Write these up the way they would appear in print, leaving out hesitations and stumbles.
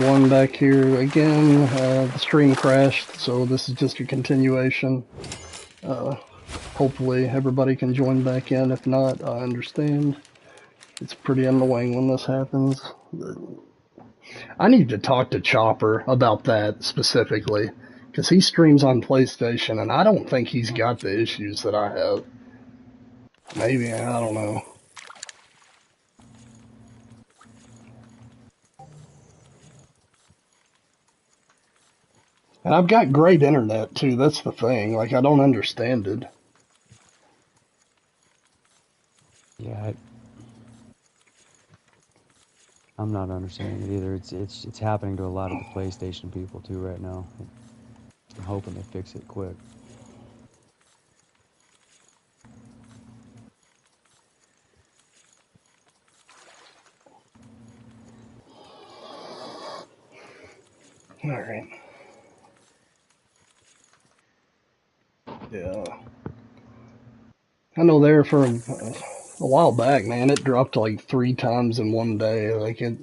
One back here again. The stream crashed, so this is just a continuation. Hopefully everybody can join back in. If not, I understand. It's pretty annoying when this happens. I need to talk to Chopper about that specifically, because he streams on PlayStation, and I don't think he's got the issues that I have. Maybe, I don't know. And I've got great internet, too. That's the thing. Like, I don't understand it. Yeah, I'm not understanding it either. It's happening to a lot of the PlayStation people too right now. I'm hoping they fix it quick. All right. Yeah. I know there for a while back, man, it dropped like 3 times in one day. Like it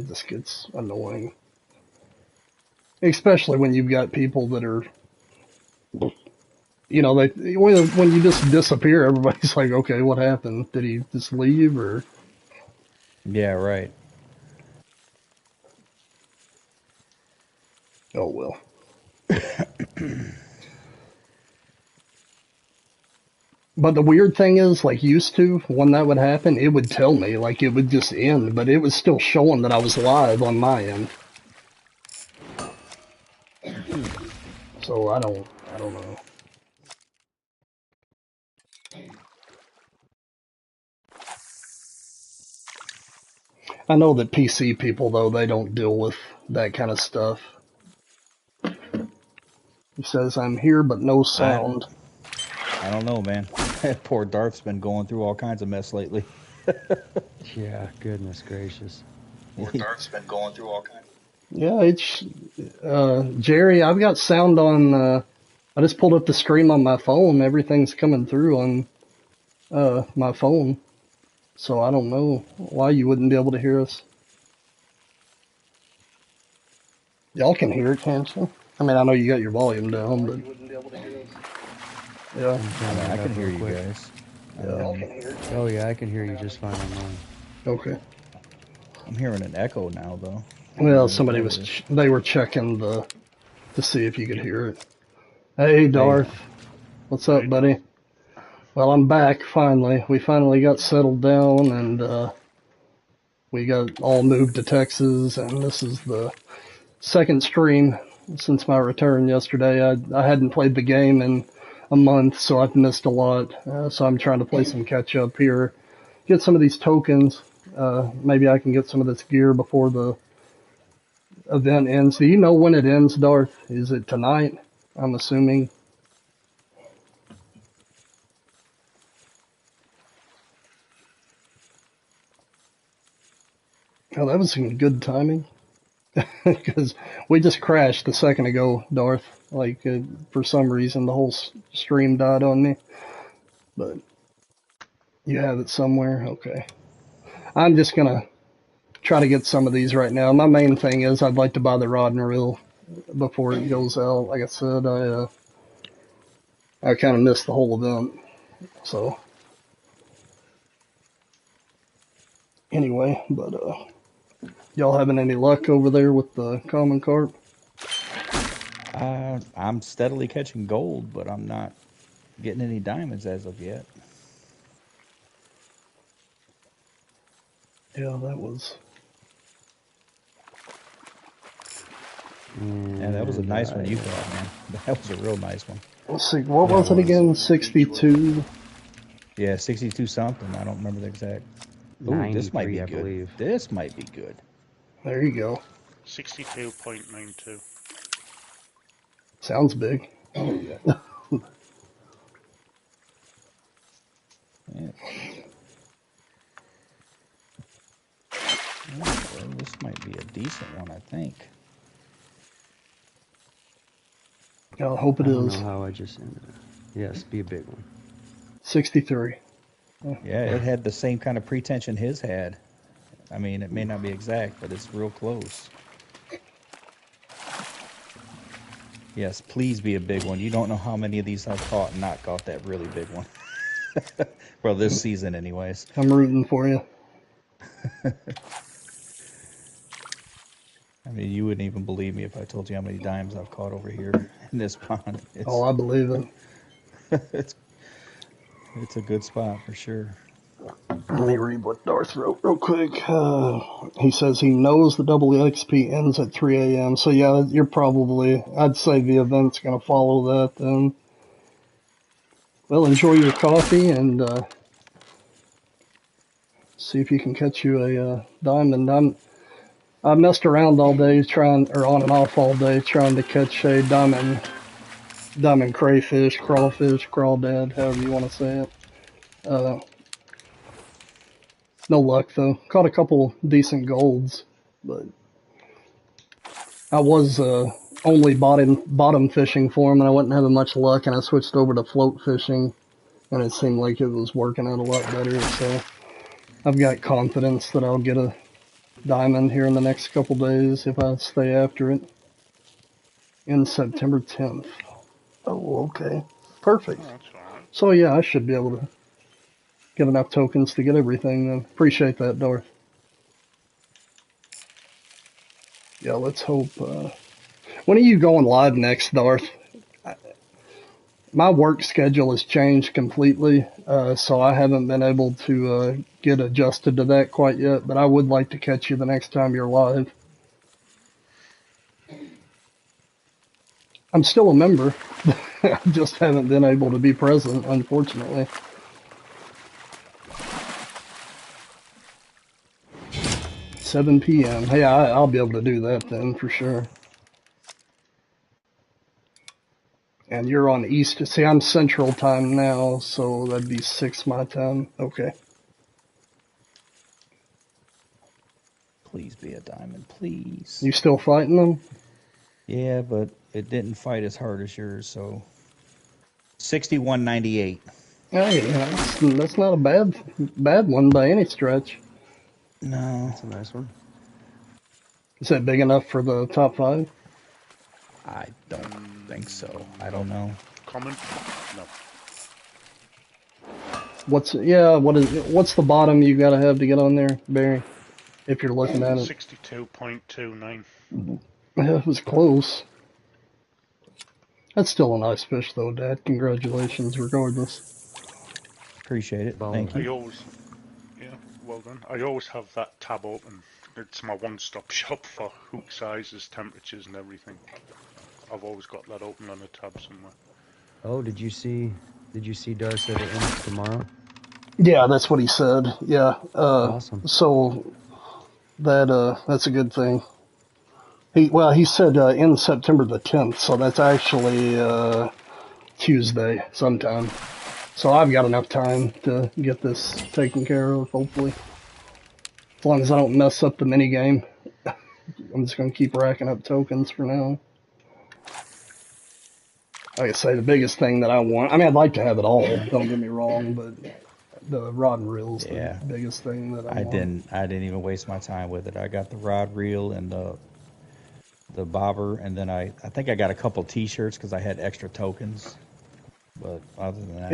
just gets annoying. Especially when you've got people that are, when you just disappear, everybody's like, okay, what happened? Did he just leave or? Yeah, right. Oh well. But the weird thing is, like, used to, when that would happen, it would tell me, like, it would just end, but it was still showing that I was live on my end. So I don't know. I know that PC people, though, they don't deal with that kind of stuff. He says, I'm here, but no sound. I don't know, man. Poor Darth's been going through all kinds of mess lately. Yeah, goodness gracious. Poor Darth's been going through all kinds. Yeah, it's, Jerry, I've got sound on, I just pulled up the stream on my phone. Everything's coming through on, my phone. So I don't know why you wouldn't be able to hear us. Y'all can hear it, can't you? I mean, I know you got your volume down, but yeah. I can hear you guys. Yeah. Oh yeah, I can hear you just fine on mine. Okay. I'm hearing an echo now, though. Well, somebody was they were checking to see if you could hear it. Hey, Darth. Hey. What's up, buddy? Well, I'm back finally. We finally got settled down and we got all moved to Texas, and this is the second stream since my return yesterday. I hadn't played the game in a month, so I've missed a lot. So I'm trying to play some catch up here, get some of these tokens. Maybe I can get some of this gear before the event ends. Do you know when it ends, Darth? Is it tonight? I'm assuming. Oh, that was some good timing. Because we just crashed a second ago, Darth. Like, for some reason, the whole stream died on me. But you have it somewhere? Okay. I'm just going to try to get some of these right now. My main thing is I'd like to buy the rod and reel before it goes out. Like I said, I kind of missed the whole event. So, anyway, but y'all having any luck over there with the common carp? I'm steadily catching gold, but I'm not getting any diamonds as of yet. Yeah, that was. Yeah, that was a nice one you got, man. That was a real nice one. Let's see, what was it again? 62? Yeah, 62 something. I don't remember the exact. Ooh, this might be good. Believe. This might be good. There you go. 62.92. Sounds big. Oh, yeah. Yeah. Well, this might be a decent one, I think. I hope it is. I don't know how I just ended it. Yes, be a big one. 63. Yeah, it had the same kind of pretension his had. I mean, it may not be exact, but it's real close. Yes, please be a big one. You don't know how many of these I've caught and not caught that really big one. Well, this season anyways. I'm rooting for you. I mean, you wouldn't even believe me if I told you how many dimes I've caught over here in this pond. Oh, I believe it. It's a good spot for sure. Let me read what Darth wrote real quick. He says he knows the WXP ends at 3 a.m. So yeah, you're probably, I'd say the event's going to follow that then. Well, enjoy your coffee and see if you can catch you a diamond. I messed around all day on and off all day trying to catch a diamond crayfish, crawfish, crawdad, however you want to say it. No luck though. Caught a couple decent golds, but I was only bottom fishing for them, and I wasn't having much luck, and I switched over to float fishing, and it seemed like it was working out a lot better. So I've got confidence that I'll get a diamond here in the next couple days if I stay after it. In September 10th. Oh, okay. Perfect. Oh, that's all right. So yeah, I should be able to get enough tokens to get everything then. Appreciate that, Darth. Yeah, let's hope. When are you going live next, Darth? My work schedule has changed completely, so I haven't been able to get adjusted to that quite yet, but I would like to catch you the next time you're live. I'm still a member. I just haven't been able to be present, unfortunately. $7 p.m. Hey, I'll be able to do that then for sure. And you're on East. See, I'm Central Time now, so that'd be 6 my time. Okay. Please be a diamond, please. You still fighting them? Yeah, but it didn't fight as hard as yours, so 61.98. Hey, that's not a bad one by any stretch. No, That's a nice one. Is that big enough for the top 5? I don't think so. I don't know. Common? No. What's the bottom you gotta have to get on there, Barry? If you're looking at it. 62.29. Yeah, it was close. That's still a nice fish though, Dad. Congratulations regardless. Appreciate it. Well, Thank I you. always, yeah, well done. I always have that tab open. It's my one-stop shop for hook sizes, temperatures, and everything. I've always got that open on a tab somewhere. oh, did you see Darth said it ends tomorrow? Yeah, that's what he said. Yeah. Awesome. So that's a good thing. He said in September the 10th, so that's actually Tuesday sometime. So I've got enough time to get this taken care of, hopefully. As long as I don't mess up the mini game. I'm just going to keep racking up tokens for now. Like I say, the biggest thing that I want, I mean, I'd like to have it all, don't get me wrong, but the rod and reel's Yeah. the biggest thing that I want. I didn't even waste my time with it. I got the rod reel and the bobber, and then I think I got a couple T-shirts because I had extra tokens. But other than that,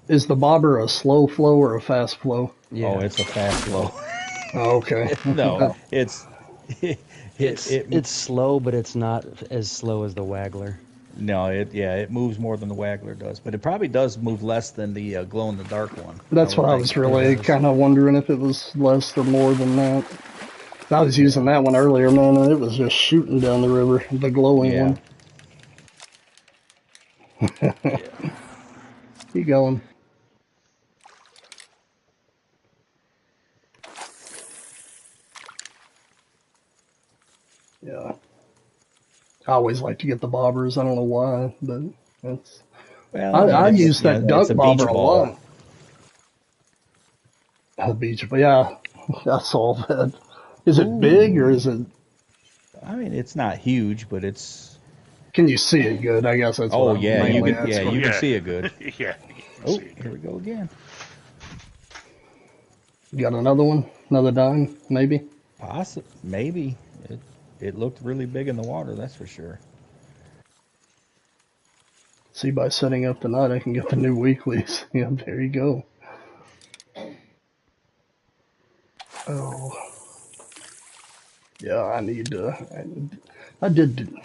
is the bobber a slow flow or a fast flow? Yeah. Oh, it's a fast flow. Oh, okay. No, it's slow, but it's not as slow as the Waggler. No, it moves more than the Waggler does, but it probably does move less than the glow in the dark one. That's what I was really kind of wondering, if it was less or more than that. I was using that one earlier, man, and it was just shooting down the river, the glowing one. Keep going. Yeah. I always like to get the bobbers. I don't know why, but that's. Well, I use that duck bobber a lot. The beach, but yeah, I saw that. Is it big or is it? I mean, it's not huge, but it's. Can you see it good? I guess that's. Oh what yeah, you can. Yeah, you can see it good. Yeah. Oh, here we go again. You got another one? Another dime? Maybe. Maybe. It looked really big in the water. That's for sure. See, by setting up tonight, I can get the new weeklies. Yeah, there you go. Oh, yeah, I need to. I did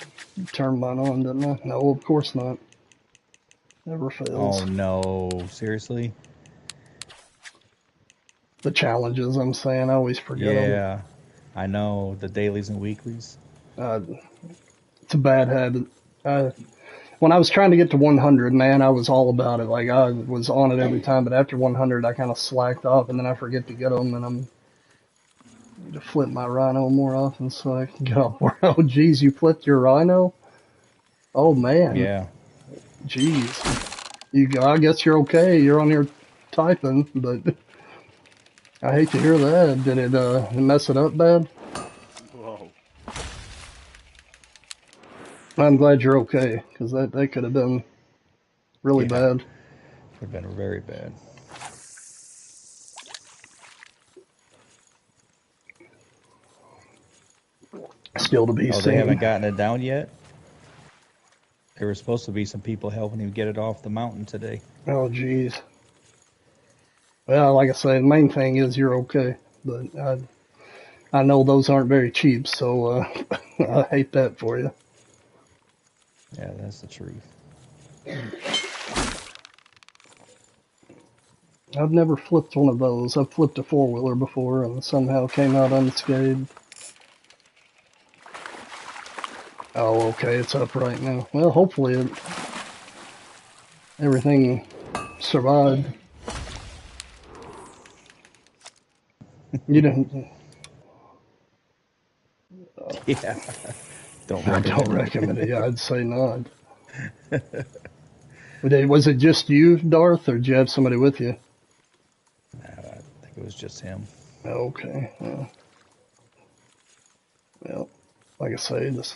turn mine on, didn't I? No, of course not. Never fails. Oh no, seriously? The challenges, I'm saying, I always forget them. Yeah, I know the dailies and weeklies. It's a bad habit. When I was trying to get to 100, man, I was all about it. Like, I was on it every time, but after 100, I kind of slacked off, and then I forget to get them, and I'm need to flip my rhino more often so I can get off more. Oh, geez, you flipped your rhino? Oh, man. Yeah. Geez. I guess you're okay. You're on here typing, but I hate to hear that. Did it mess it up bad? Whoa. I'm glad you're okay, because that could have been really Yeah. bad. Could have been very bad. Still to be Oh, seen. they haven't gotten it down yet? There were supposed to be some people helping him get it off the mountain today. Oh, geez. Well, like I say, the main thing is you're okay. But I know those aren't very cheap, so I hate that for you. Yeah, that's the truth. I've never flipped one of those. I've flipped a four-wheeler before and somehow came out unscathed. Oh, okay, it's up right now. Well, hopefully everything survived. You didn't. Yeah. Don't I recommend don't it. recommend it. Yeah, I'd say not. Was it just you, Darth, or did you have somebody with you? I think it was just him. Okay. Well, like I say, just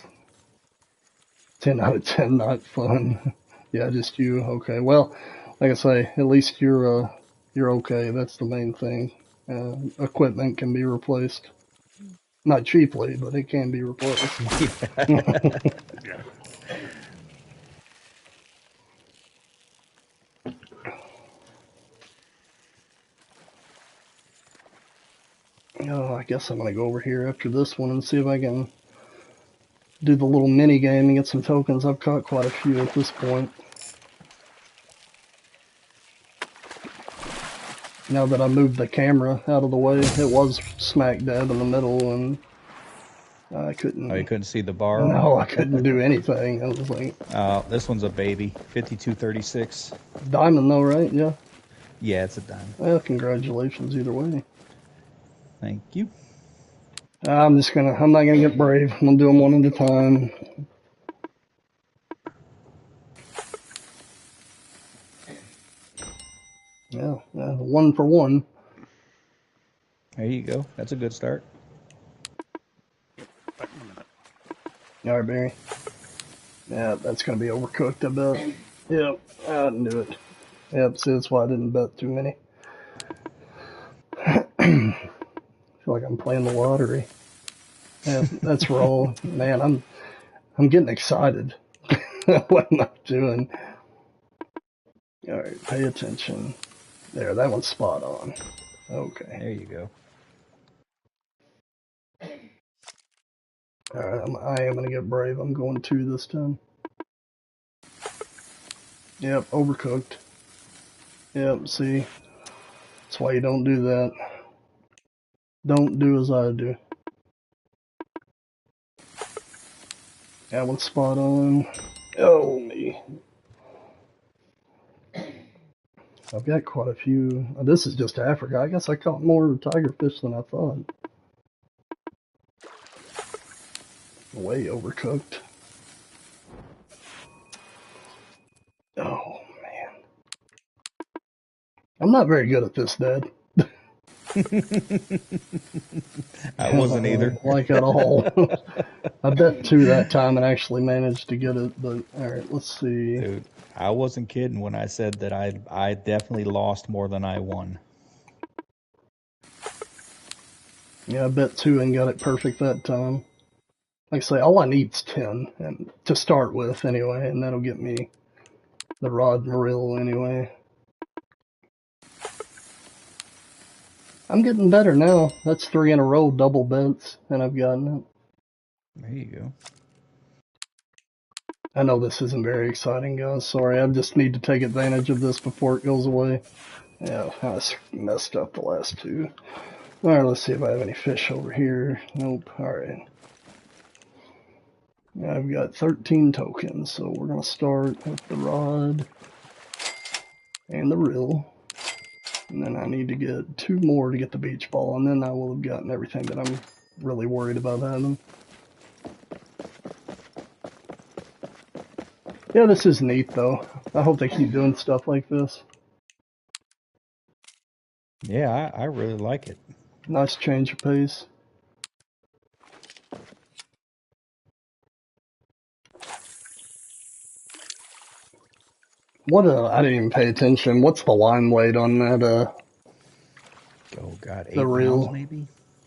10 out of 10, not fun. Yeah, just you. Okay. Well, like I say, at least you're okay. That's the main thing. Equipment can be replaced. Not cheaply, but it can be replaced. Yeah. Oh, I guess I'm gonna go over here after this one and see if I can do the little mini game and get some tokens. I've caught quite a few at this point. Now that I moved the camera out of the way, it was smack dab in the middle, and I couldn't. Oh, you couldn't see the bar? No, I couldn't do anything. I was like, This one's a baby. 5236. diamond though, right? Yeah. Yeah, it's a diamond. Well, congratulations either way. Thank you. I'm not gonna get brave. I'm gonna do them one at a time. Yeah, 1 for 1. There you go. That's a good start. Back in a minute. All right, Barry. Yeah, that's gonna be overcooked, I bet. Yep, I knew it. Yep, see, that's why I didn't bet too many. I feel like I'm playing the lottery. Yeah, that's wrong. Man, I'm getting excited. What am I doing? All right, pay attention. There, that one's spot on. Okay. There you go. All right, I am gonna get brave. I'm going 2 this time. Yep, overcooked. Yep, see? That's why you don't do that. Don't do as I do. That one's spot on. Oh, me. I've got quite a few. This is just Africa. I guess I caught more tigerfish than I thought. Way overcooked. Oh, man. I'm not very good at this, Dad. I wasn't either. Like at all. I bet 2 that time and actually managed to get it, but alright, let's see. Dude, I wasn't kidding when I said that I definitely lost more than I won. Yeah, I bet 2 and got it perfect that time. Like I say, all I need is 10 and to start with anyway, and that'll get me The rod and reel, anyway. I'm getting better now. That's 3 in a row, double bents, and I've gotten it. There you go. I know this isn't very exciting, guys. Sorry, I just need to take advantage of this before it goes away. Yeah, I messed up the last 2. Alright, let's see if I have any fish over here. Nope. Alright. I've got 13 tokens, so we're going to start with the rod and the reel. And then I need to get 2 more to get the beach ball, and then I will have gotten everything that I'm really worried about having. Yeah, this is neat, though. I hope they keep doing stuff like this. Yeah, I really like it. Nice change of pace. What, I didn't even pay attention. What's the line weight on that, Oh God, the 8 pounds reel? maybe,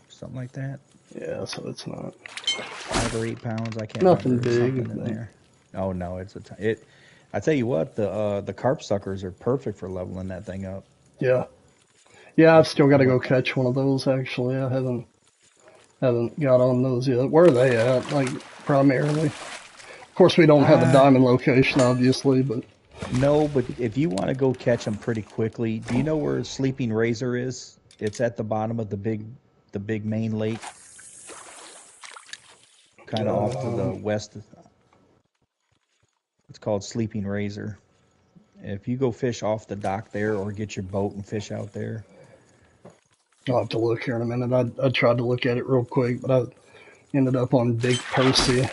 something like that. Yeah, so it's not 5 or 8 pounds. I can't nothing remember. It's something big. in But there. Oh no, it's it. I tell you what, the carp suckers are perfect for leveling that thing up. yeah. Yeah, I've still got to What? go catch one of those, actually. I haven't got on those yet. Where are they at, like, primarily? Of course, we don't have a Uh, diamond location, obviously, but no, but if you want to go catch them pretty quickly, do you know where Sleeping Razor is? It's at the bottom of the big main lake, kind of off to the um, west. It's called Sleeping Razor. If you go fish off the dock there, or get your boat and fish out there. I'll have to look here in a minute. I tried to look at it real quick, but I ended up on Big Percy,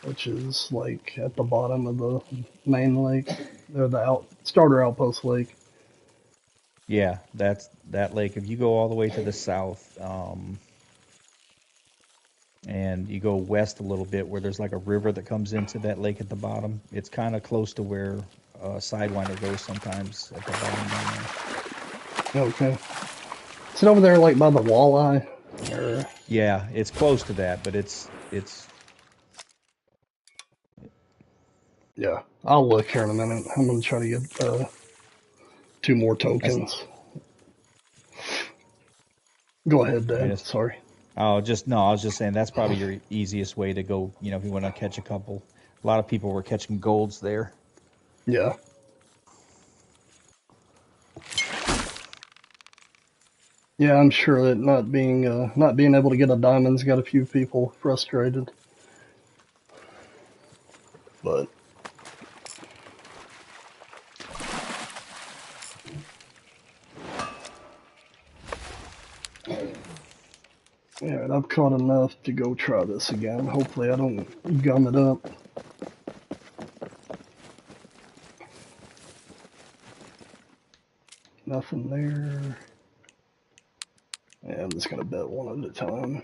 which is, like, at the bottom of the main lake. Or the starter outpost lake. Yeah, that's that lake. If you go all the way to the south, and you go west a little bit, where there's like a river that comes into that lake at the bottom, it's kind of close to where Sidewinder goes sometimes at the bottom down there. Okay. Is it over there, like, by the walleye? Or, Yeah, it's close to that, but it's yeah, I'll look here in a minute. I'm going to try to get 2 more that's tokens. Go ahead, I Dad. just Sorry. oh just no, I was just saying that's probably your easiest way to go. You know, if you want to catch a couple. A lot of people were catching golds there. Yeah. Yeah, I'm sure that not being able to get a diamond's got a few people frustrated. But yeah, I've caught enough to go try this again. Hopefully I don't gum it up. Nothing there. Yeah, I'm just gonna bet one at a time.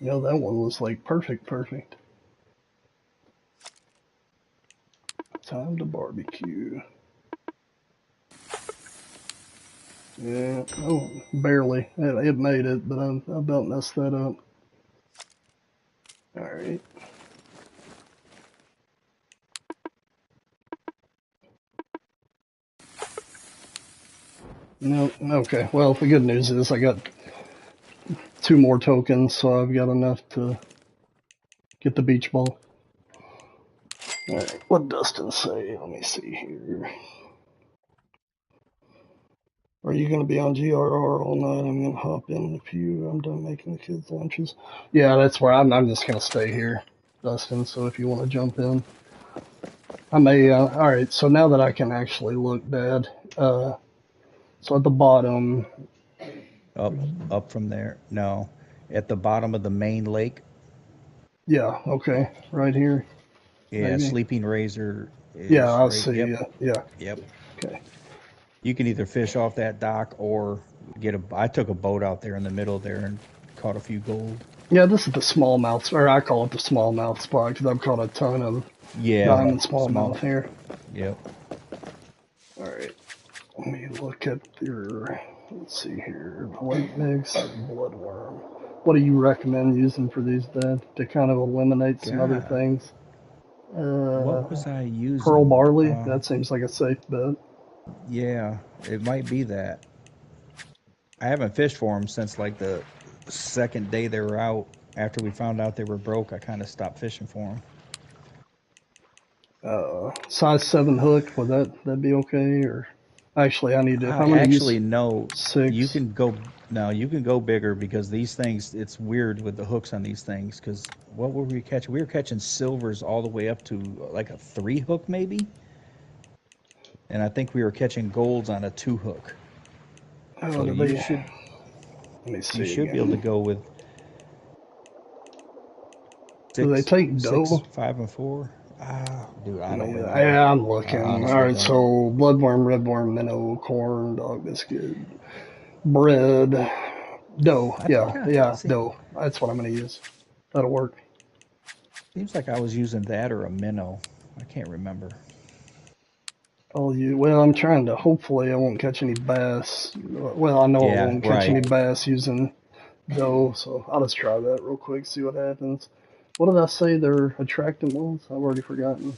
You know, that one was like perfect. Time to barbecue. Yeah, oh, barely. It made it, but I about messed that up. Alright. No, okay. Well, the good news is I got 2 more tokens, so I've got enough to get the beach ball. Alright, what Dustin say? Let me see here. Are you going to be on GRR all night? I'm going to hop in I'm done making the kids' lunches. Yeah, that's where I'm just going to stay here, Dustin, so if you want to jump in. I may, alright, so now that I can actually look, Dad, so at the bottom, Up from there. No, at the bottom of the main lake. yeah, okay, right here, Yeah, maybe. Sleeping Razor Yeah, is I right. see, Yep, yeah, yep. okay. You can either fish off that dock or get a. I took a boat out there in the middle there and caught a few gold. Yeah, this is the smallmouth, or I call it the smallmouth spot, because I've caught a ton of Yeah, diamond small. smallmouth here. Yep. Alright, let me look at your, let's see here, white mix, bloodworm. What do you recommend using for these, Dad, to kind of eliminate some other God, things? what Uh, was I Pearl using? barley. That seems like a safe bet. Yeah, it might be that. I haven't fished for them since like the second day they were out. After we found out they were broke, I kind of stopped fishing for them. Size 7 hook. Would that be okay? Or actually, I need to. If I I'm going to use actually know you 6. can go now. You can go bigger because these things. It's weird with the hooks on these things. Because what were we catching? We were catching silvers all the way up to like a 3 hook maybe, and I think we were catching golds on a 2 hook. Oh, So do you they? should Let me you see should be able to again. go with Do they take six, dough? 5, and 4. Ah, dude, I don't remember. Yeah, I'm I looking. All honestly right, don't. so bloodworm, redworm, minnow, corn, dog biscuit, bread, dough. I think Yeah, see, dough. That's what I'm going to use. That'll work. seems like I was using that or a minnow. I can't remember. Well, I'm trying to. Hopefully, I won't catch any bass. Well, I know I Yeah, won't catch any right. bass using dough, so I'll just try that real quick, see what happens. What did I say their attractant was? I've already forgotten.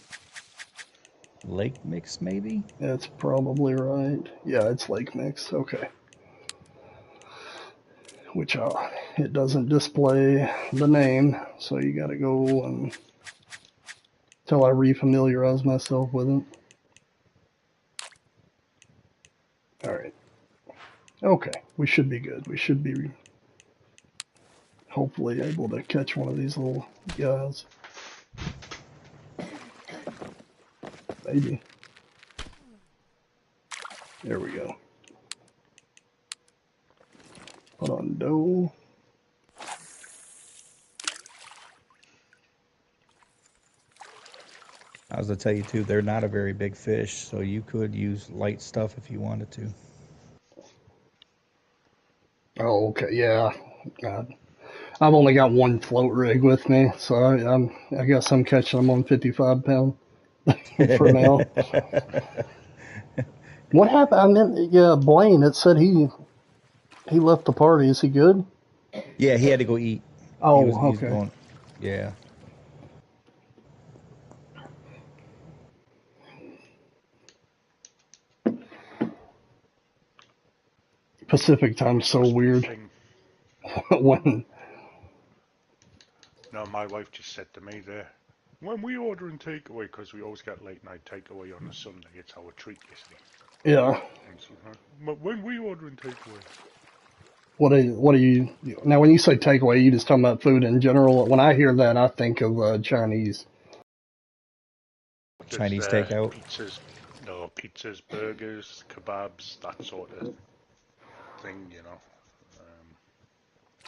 Lake mix maybe. That's probably right. Yeah, it's lake mix. Okay. Which it doesn't display the name, so you gotta go until I refamiliarize myself with it. Alright. Okay, we should be good. We should be hopefully able to catch one of these little guys. Maybe. There we go. Put on dough. I was to tell you too, they're not a very big fish, so you could use light stuff if you wanted to. Oh, okay, yeah. God. I've only got one float rig with me, so I guess I'm catching them on 55 pound for now. What happened? I meant, yeah, Blaine. It said he left the party. Is he good? Yeah, he had to go eat. Oh, He's okay. going. Yeah. Pacific time's so Must be a weird. thing. When No, my wife just said to me there, when we ordering takeaway, because we always get late night takeaway on a Sunday, it's our treat, you see. yeah, And she's like, but when we ordering takeaway? what do you now? When you say takeaway, you just talking about food in general. When I hear that, I think of Chinese. Chinese takeout. Pizzas, no, pizzas, burgers, kebabs, that sort of thing, you know.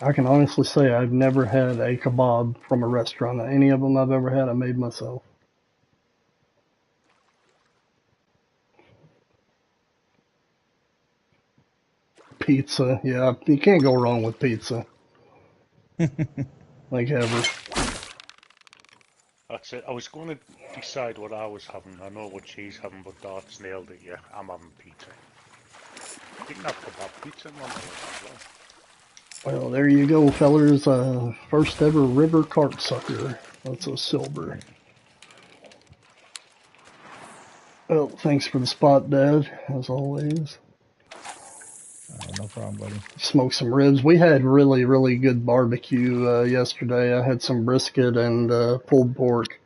I can honestly say I've never had a kebab from a restaurant. Any of them I've ever had, I made myself. Pizza, yeah, you can't go wrong with pizza. Like ever. That's it. I was going to decide what I was having. I know what she's having, but Dart's nailed it. Yeah, I'm having pizza. You can have kebab pizza one as well. Well, there you go, fellers. First ever river carp sucker. That's a silver. Well, thanks for the spot, Dad, as always. No problem, buddy. Smoked some ribs. We had really, really good barbecue yesterday. I had some brisket and pulled pork.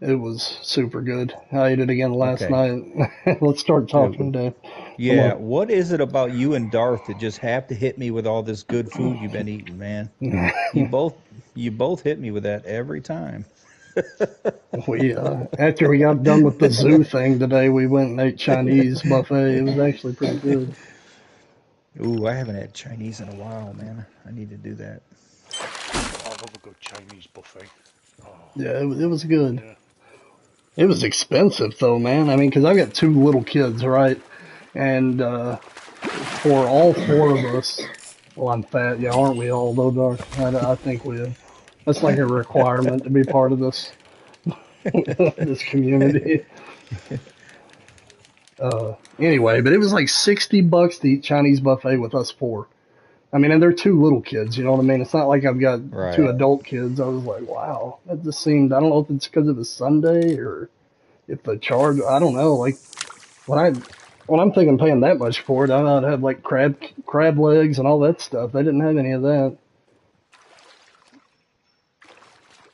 It was super good. I ate it again last Okay. night. Let's start Dude. talking, Dad. Yeah. What is it about you and Darth that just have to hit me with all this good food you've been eating, man? You both hit me with that every time. We after we got done with the zoo thing today, we went and ate Chinese buffet. It was actually pretty good. Ooh, I haven't had Chinese in a while, man. I need to do that. I love a good Chinese buffet. Oh, Yeah, it was good. yeah. It was expensive though, man. I mean, because I got 2 little kids, right? And for all 4 of us, well, I'm fat, yeah, aren't we all though, Doc? I think that's like a requirement to be part of this this community. Anyway, but it was like $60 to eat Chinese buffet with us 4. I mean, and they're two little kids, you know what I mean? It's not like I've got Right. two adult kids. I was like, wow, that just seemed, I don't know if it's because it was Sunday or if the charge, I don't know. Like, when I'm thinking paying that much for it, I'd have like crab legs and all that stuff. They didn't have any of that.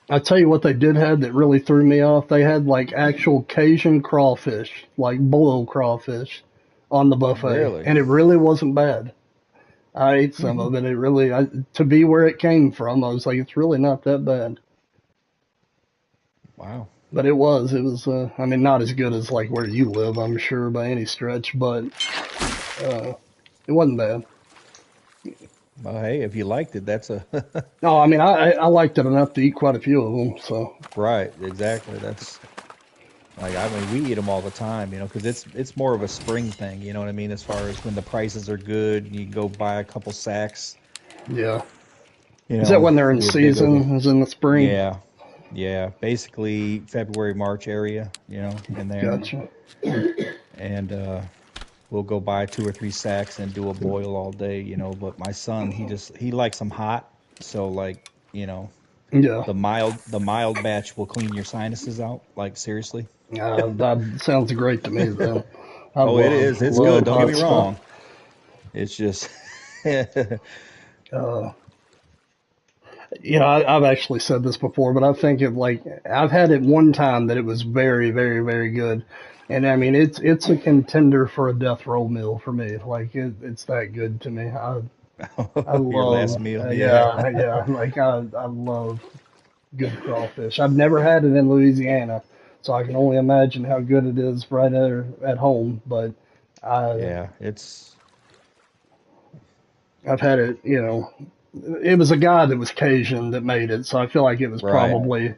I tell you what they did have that really threw me off. They had like actual Cajun crawfish, like boiled crawfish on the buffet. Really? And it really wasn't bad. I ate some of it. It really, to be where it came from, I was like, it's really not that bad. Wow. But it was, I mean, not as good as like where you live, I'm sure, by any stretch, but it wasn't bad. Well, hey, if you liked it, that's a No, I mean, I liked it enough to eat quite a few of them, so. right. Exactly. That's like I mean, we eat them all the time, you know, because it's more of a spring thing. You know what I mean? As far as when the prices are good, you can go buy a couple sacks. Yeah. You Is that know, when they're in be a big old- season? Is in the spring? Yeah. Yeah. Basically February, March area. You know, in there, Gotcha. and we'll go buy 2 or 3 sacks and do a boil all day. You know, but my son, he likes them hot, so like you know. Yeah. The mild batch will clean your sinuses out. Like seriously. That sounds great to me, then. I Oh, it is. It's love good. Don't get hot me stuff. wrong. It's just Uh, you know, I've actually said this before, but I think it like I've had it one time that it was very, very, very good, and I mean it's a contender for a death row meal for me. Like it's that good to me. I your last love, meal. Yeah. yeah, like I love good crawfish. I've never had it in Louisiana, so I can only imagine how good it is right there at home. But I Yeah. It's I've had it, you know, it was a guy that was Cajun that made it, so I feel like it was right. probably,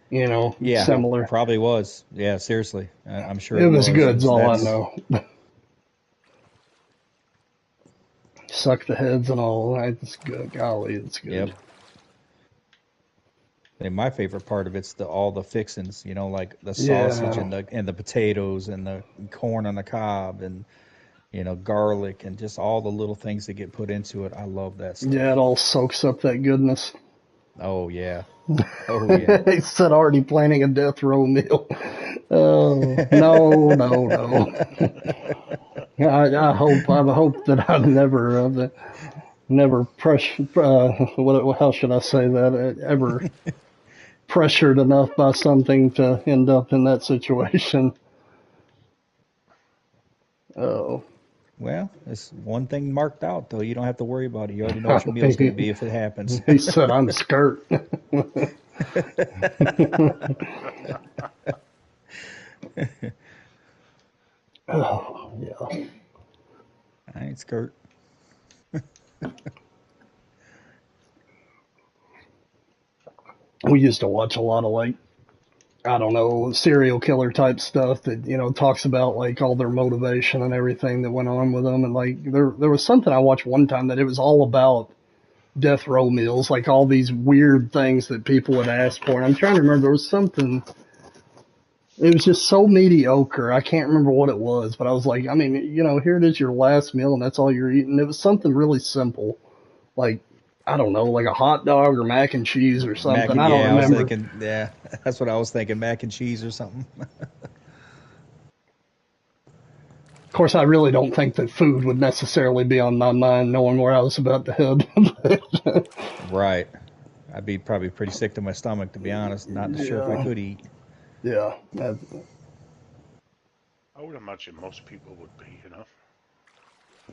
you know, Yeah. similar. Probably was. Yeah. Seriously. I'm sure It it was was. good, is It's all I that's know. Suck the heads and all. It's good. Golly, it's yep. good. And my favorite part of it's the all the fixings. You know, like the sausage Yeah, and the potatoes and the corn on the cob and garlic and just all the little things that get put into it. I love that yeah, it stuff. all soaks up that goodness. Oh yeah. Oh yeah. He said already planning a death row meal. Oh, no, no, no. I hope that I've never how should I say that? Ever pressured enough by something to end up in that situation. Oh, Well, it's one thing marked out though. You don't have to worry about it. You already know what your meal's going to be if it happens. he said I'm skirt. Oh, yeah. I ain't skirt. We used to watch a lot of like, I don't know, serial killer type stuff that, you know, talks about like all their motivation and everything that went on with them. And like there was something I watched one time that it was all about death row meals, like all these weird things that people would ask for. And I'm trying to remember, there was something, it was just so mediocre. I can't remember what it was, but I was like, I mean, you know, here it is, your last meal, and that's all you're eating. It was something really simple, like, I don't know, like a hot dog or mac and cheese or Mac something. and I don't yeah, I was remember. thinking yeah, that's what I was thinking. Mac and cheese or something. Of course, I really don't think that food would necessarily be on my mind, knowing where I was about to head. Right. I'd be probably pretty sick to my stomach to be honest. Not sure if I Yeah, could eat. yeah. I would imagine most people would be, you know.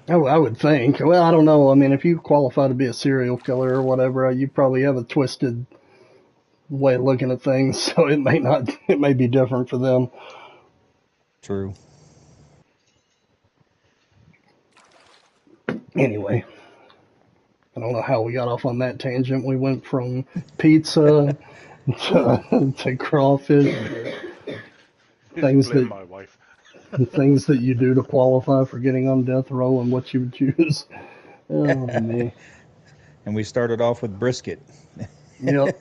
I would think. Well, I don't know. I mean, if you qualify to be a serial killer or whatever, you probably have a twisted way of looking at things, so it may not. It may be different for them. True. Anyway, I don't know how we got off on that tangent. We went from pizza to crawfish, things Blame that my wife. things that you do to qualify for getting on death row and what you would choose. Oh me. And we started off with brisket. Yep.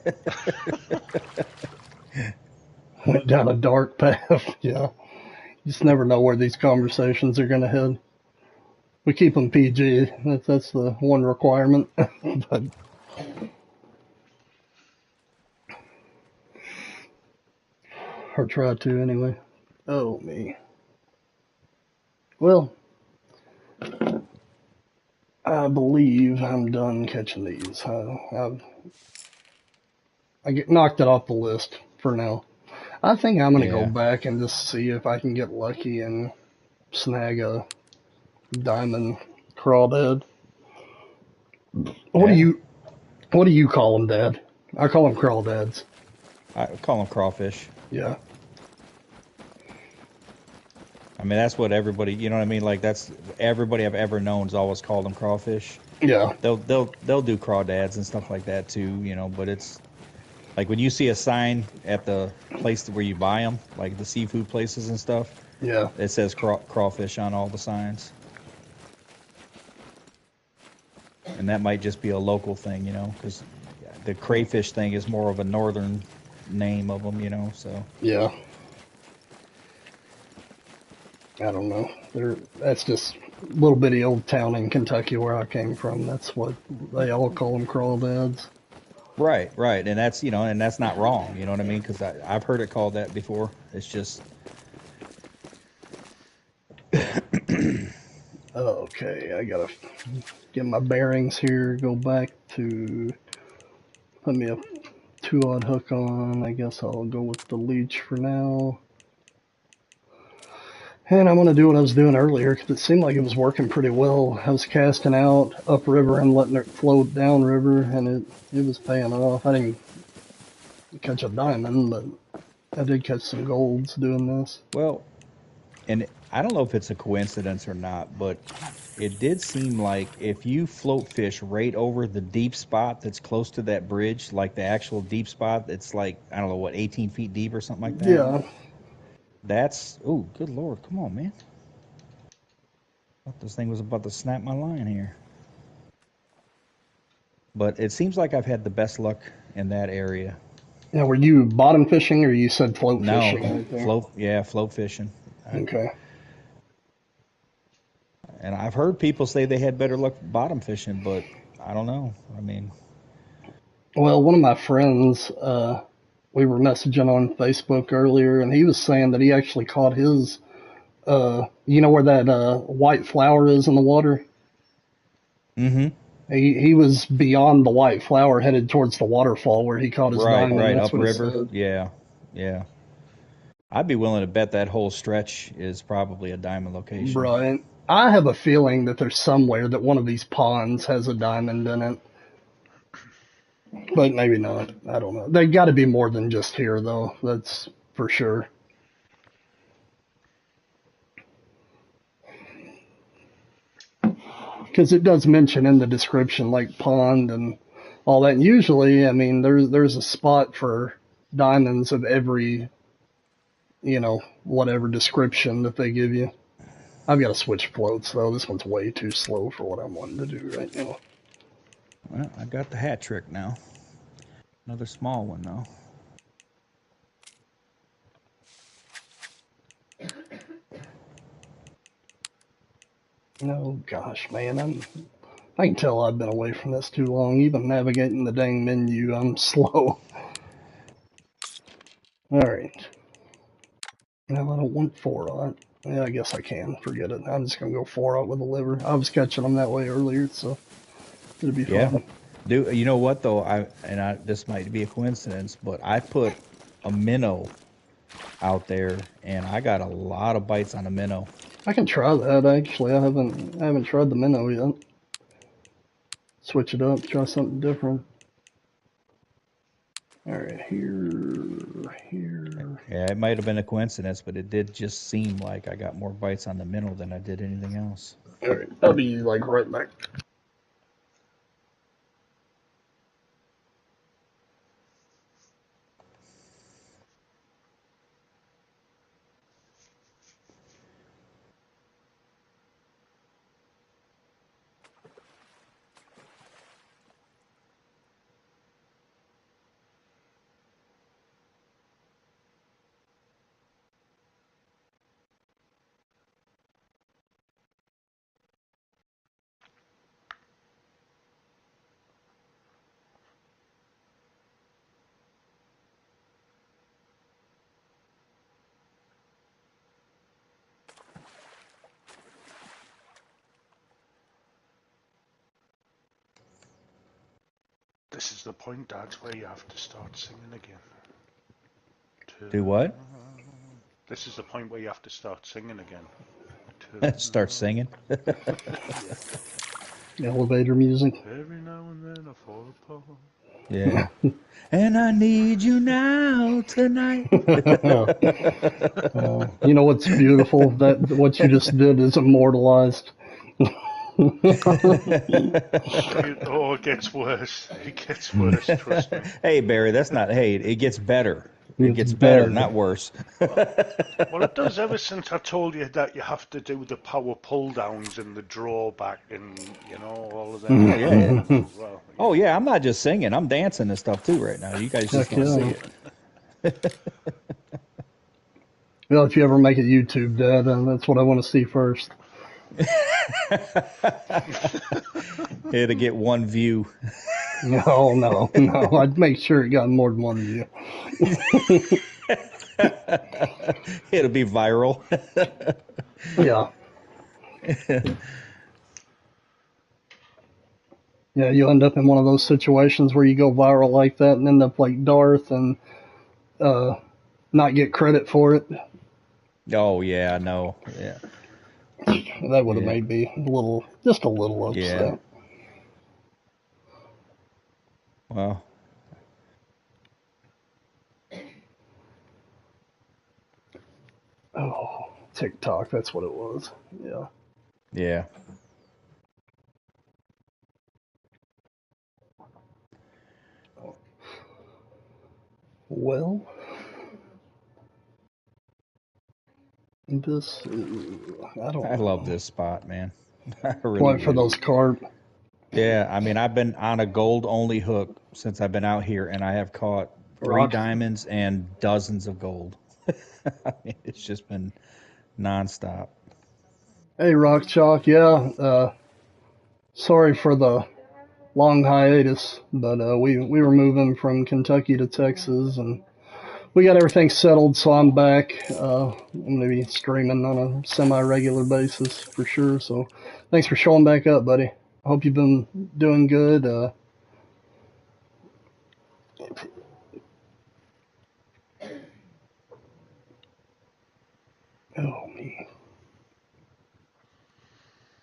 Went down a dark path. Yeah. You just never know where these conversations are going to head. We keep them PG. That's the one requirement. But or try to anyway. Oh me. Well, I believe I'm done catching these. I get knocked it off the list for now. I think I'm gonna go Yeah. back and just see if I can get lucky and snag a diamond crawdad. What do Yeah. you What do you call them, Dad? I call them crawdads. I call them crawfish. Yeah, I mean, that's what everybody, you know what I mean? Like that's everybody I've ever known's always called them crawfish. yeah, They'll do crawdads and stuff like that too, you know, but it's like when you see a sign at the place where you buy them, like the seafood places and stuff, yeah. it says crawfish on all the signs. And that might just be a local thing, you know, because the crayfish thing is more of a northern name of them, you know, so. Yeah, I don't know. That's just a little bitty old town in Kentucky where I came from. That's what they all call them, crawdads. Right, right. And that's, you know, and that's not wrong, you know what I mean? Because I've heard it called that before. It's just, Okay, I gotta get my bearings here. Go back to put me a 2-aught hook on. I guess I'll go with the leech for now. And I'm going to do what I was doing earlier because it seemed like it was working pretty well. I was casting out upriver and letting it float downriver, and it was paying off. I didn't catch a diamond, but I did catch some golds doing this. well, and I don't know if it's a coincidence or not, but it did seem like if you float fish right over the deep spot that's close to that bridge, like the actual deep spot that's like, I don't know, what, 18 feet deep or something like that, Yeah, that's, oh, good Lord, come on, man. I thought this thing was about to snap my line here. But it seems like I've had the best luck in that area. yeah. Were you bottom fishing or you said float No, fishing right there? float fishing. Okay. And I've heard people say they had better luck bottom fishing, but I don't know. I mean, Well, one of my friends, we were messaging on Facebook earlier, and he was saying that he actually caught his, you know where that white flower is in the water? mm-hmm. He was beyond the white flower, headed towards the waterfall where he caught his Right, diamond. right, That's what he upriver. said. Yeah, yeah. I'd be willing to bet that whole stretch is probably a diamond location. Right. I have a feeling that there's somewhere that one of these ponds has a diamond in it, but maybe not. I don't know. They got to be more than just here, though. That's for sure. Because it does mention in the description like pond and all that. And usually, I mean, there's a spot for diamonds of every, whatever description that they give you. I've got to switch floats though. This one's way too slow for what I'm wanting to do right now. Well, I got the hat trick now. Another small one, though. Oh gosh, man, I can tell I've been away from this too long. Even navigating the dang menu, I'm slow. All right. Now I don't want 4-aught. Yeah, I guess I can. Forget it. I'm just gonna go 4-aught with a liver. I was catching them that way earlier, so it'll be Yeah. fun. You know what though? This might be a coincidence, but I put a minnow out there, and I got a lot of bites on a minnow. I can try that actually. I haven't tried the minnow yet. Switch it up, try something different. All right, here. Yeah, it might have been a coincidence, but it did just seem like I got more bites on the minnow than I did anything else. All right, I'll be like right back. This is the point, Dad, where you have to start singing again. Do what? This is the point where you have to start singing again. Start singing. Elevator music. Every now and then I fall apart. Yeah. And I need you now tonight. You know what's beautiful? That what you just did is immortalized. Oh, it gets worse. It gets worse, trust me. Hey, Barry, that's not. Hey, it gets better. It It's gets better, better. not worse. Well, it does ever since I told you that you have to do the power pull downs and the drawback and, you know, all of them. Oh, yeah. Well, Oh, yeah. I'm not just singing. I'm dancing and stuff too right now. You guys just Heck don't see yeah. it. Well, if you ever make a YouTube, Dad, that's what I want to see first. It'll get one view. No, no, no. I'd make sure it got more than one view. It'll be viral. Yeah. Yeah, you end up in one of those situations where you go viral like that and end up like Darth and not get credit for it. Oh, yeah, no. Yeah. That would have Yeah. made me just a little upset. Yeah. Well, Oh, TikTok, that's what it was. Yeah. yeah. Well, this is, I don't I know. love this spot, man. I really What, for do. those carp? Yeah, I mean, I've been on a gold only hook since I've been out here, and I have caught 3 Rock. diamonds and dozens of gold. I mean, it's just been nonstop. Hey, Rock Chalk, yeah, sorry for the long hiatus, but we were moving from Kentucky to Texas, and we got everything settled, so I'm back. I'm gonna be streaming on a semi-regular basis for sure. So, thanks for showing back up, buddy. I hope you've been doing good. Oh me.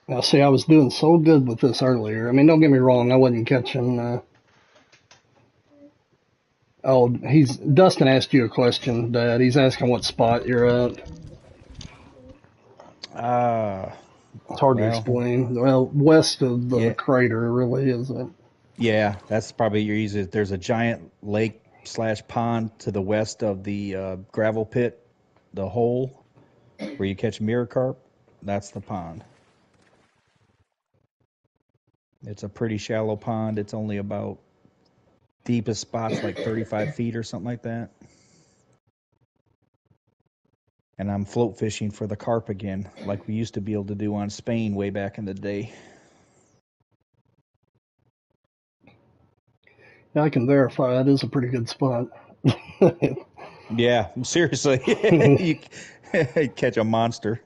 Now, see, I was doing so good with this earlier. I mean, don't get me wrong, I wasn't catching. Oh, Dustin asked you a question, Dad. He's asking what spot you're at. Uh, It's hard to well, explain. Well, west of the yeah, crater, really, is it? yeah, that's probably your easiest. There's a giant lake slash pond to the west of the gravel pit, the hole where you catch mirror carp. That's the pond. It's a pretty shallow pond. It's only about deepest spots like 35 feet or something like that. And I'm float fishing for the carp again, like we used to be able to do on Spain way back in the day. Yeah, I can verify it is a pretty good spot. Yeah, seriously, you catch a monster.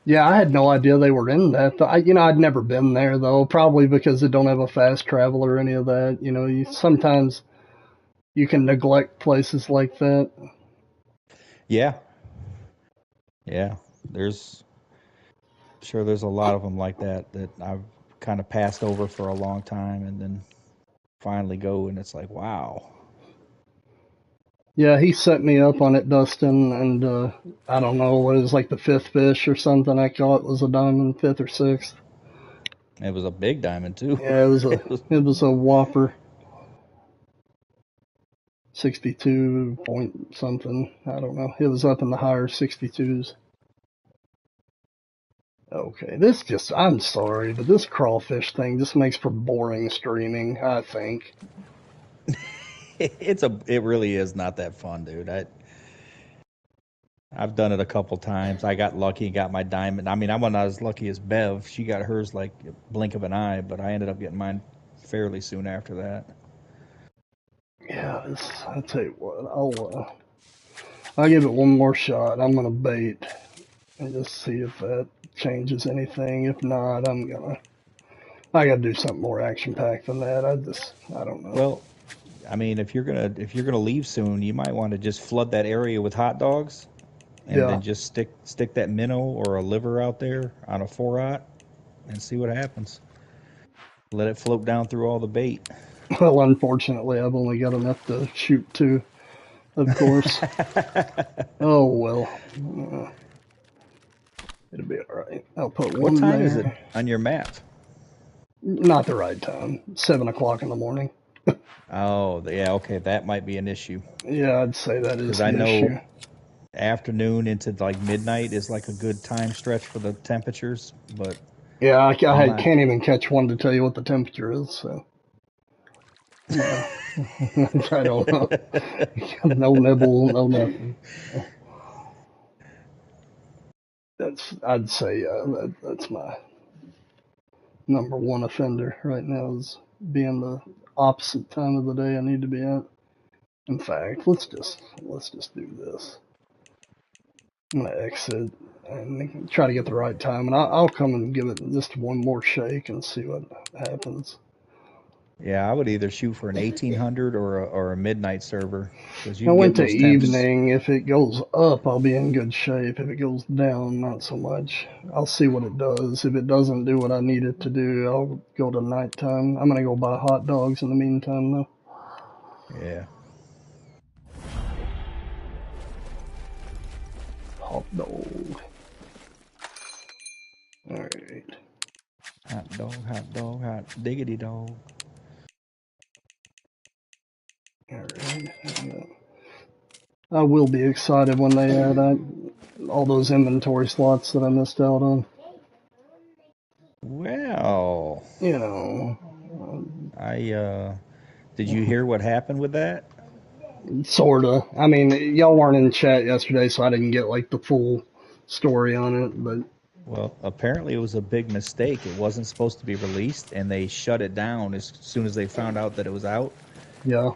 Yeah, I had no idea they were in that. I'd never been there though, probably because they don't have a fast travel or any of that. Sometimes you can neglect places like that. Yeah, yeah. There's sure there's a lot of them like that I've kind of passed over for a long time, and then finally go, and it's like, wow. Yeah, he set me up on it, Dustin, and I don't know, it was like the fifth fish or something I caught was a diamond, fifth or sixth. It was a big diamond too. Yeah, it was a It was- it was a whopper, 62 point something. I don't know. It was up in the higher 62s. Okay, I'm sorry, but this crawfish thing just makes for boring streaming, I think. it really is not that fun, dude. I've done it a couple times. I got lucky and got my diamond. I mean, I'm not as lucky as Bev. She got hers like a blink of an eye, but I ended up getting mine fairly soon after that. Yeah, I'll tell you what, I'll give it one more shot. I'm gonna bait and just see if that changes anything. If not, I'm gonna I gotta do something more action packed than that. I don't know. Well, I mean, if you're gonna leave soon, you might want to just flood that area with hot dogs, and Yeah. then just stick that minnow or a liver out there on a 4-aught and see what happens. Let it float down through all the bait. Well, unfortunately, I've only got enough to shoot two, of course. Oh well, it'll be all right. I'll put What one time is it there. on your map? Not the right time. 7 o'clock in the morning. Oh, yeah, okay, that might be an issue Yeah, I'd say that is because I the issue. know afternoon into like midnight is like a good time stretch for the temperatures, but Yeah, I'm not. can't even catch one to tell you what the temperature is. So, yeah, I don't know. No nibble, no nothing. I'd say that's my number one offender right now is being the opposite time of the day I need to be at. In fact, let's just do this. I'm gonna exit and try to get the right time, and I'll come and give it just one more shake and see what happens. Yeah, I would either shoot for an 1800 or a midnight server because you I can get went in to those temps. evening. If it goes up, I'll be in good shape. If it goes down, not so much. I'll see what it does. If it doesn't do what I need it to do, I'll go to nighttime. I'm gonna go buy hot dogs in the meantime, though. Yeah. Hot dog. All right. Hot dog, hot diggity dog. All right. I will be excited when they add all those inventory slots that I missed out on. Well, You know, I did you hear what happened with that? sorta. I mean, y'all weren't in chat yesterday, so I didn't get like the full story on it. But Well, apparently it was a big mistake. It wasn't supposed to be released, and they shut it down as soon as they found out that it was out. yeah,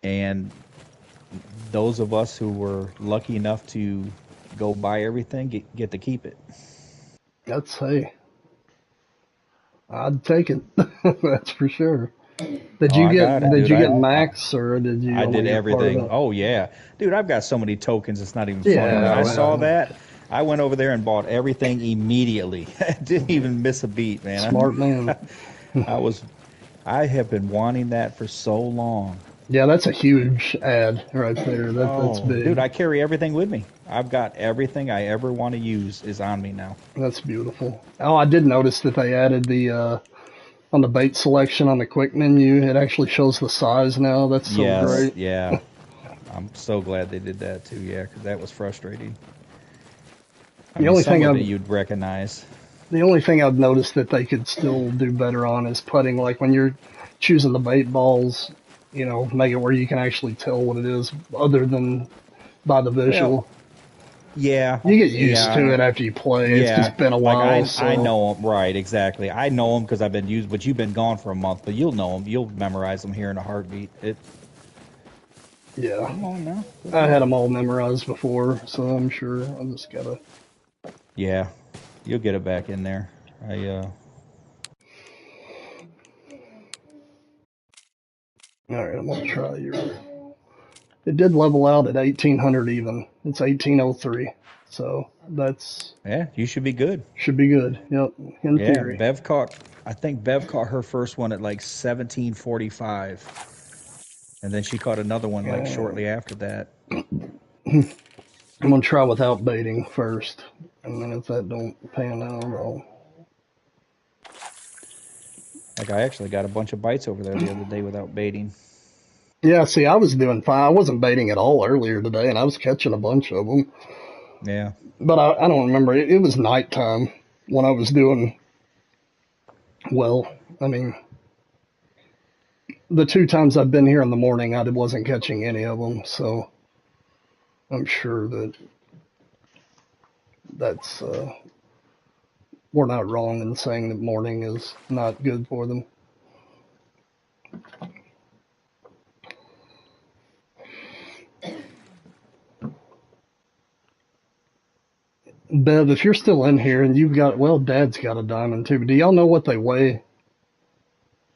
And those of us who were lucky enough to go buy everything get to keep it. hey, I'd take it. That's for sure. Did Oh, you I get got it, dude. max or did you I did only get part of everything. it? Oh yeah, dude, I've got so many tokens. It's not even funny. When Yeah, I saw well, that, I went over there and bought everything immediately. Didn't even miss a beat, man. smart man. I was, I have been wanting that for so long. Yeah, that's a huge ad right there. That's Oh, dude, big. I carry everything with me. I've got everything I ever want to use is on me now. That's beautiful. Oh, I did notice that they added the on the bait selection on the quick menu. It actually shows the size now. That's so Yes, great. yeah. I'm so glad they did that too. Yeah, because that was frustrating. I The mean, only some thing of I've it you'd recognize. the only thing I've noticed that they could still do better on is putting. Like when you're choosing the bait balls, make it where you can actually tell what it is, other than by the Well, visual. yeah, You get used yeah, to it after you play. It's yeah. just been a Like while, I so know them, right? Exactly. I know them because I've been used, but you've been gone for a month. But you'll know them. You'll memorize them here in a heartbeat. It. yeah. Come on now. I had them all memorized before, so I'm sure I just gotta. Yeah, you'll get it back in there. I. All right, I'm gonna try your. It did level out at 1800 even. It's 1803, so that's Yeah, you should be good. should be good. Yep, in Yeah, theory. Bev caught. I think Bev caught her first one at like 1745, and then she caught another one like Uh, shortly after that. I'm gonna try without baiting first, and then if that don't pan out, I'll. Like I actually got a bunch of bites over there the other day without baiting. Yeah, see, I was doing fine. I wasn't baiting at all earlier today, and I was catching a bunch of them. Yeah. But I don't remember. It was nighttime when I was doing well. I mean, the two times I've been here in the morning, I wasn't catching any of them, so I'm sure that's we're not wrong in saying that morning is not good for them. Bev, if you're still in here and you've got, well, Dad's got a diamond too, but do y'all know what they weigh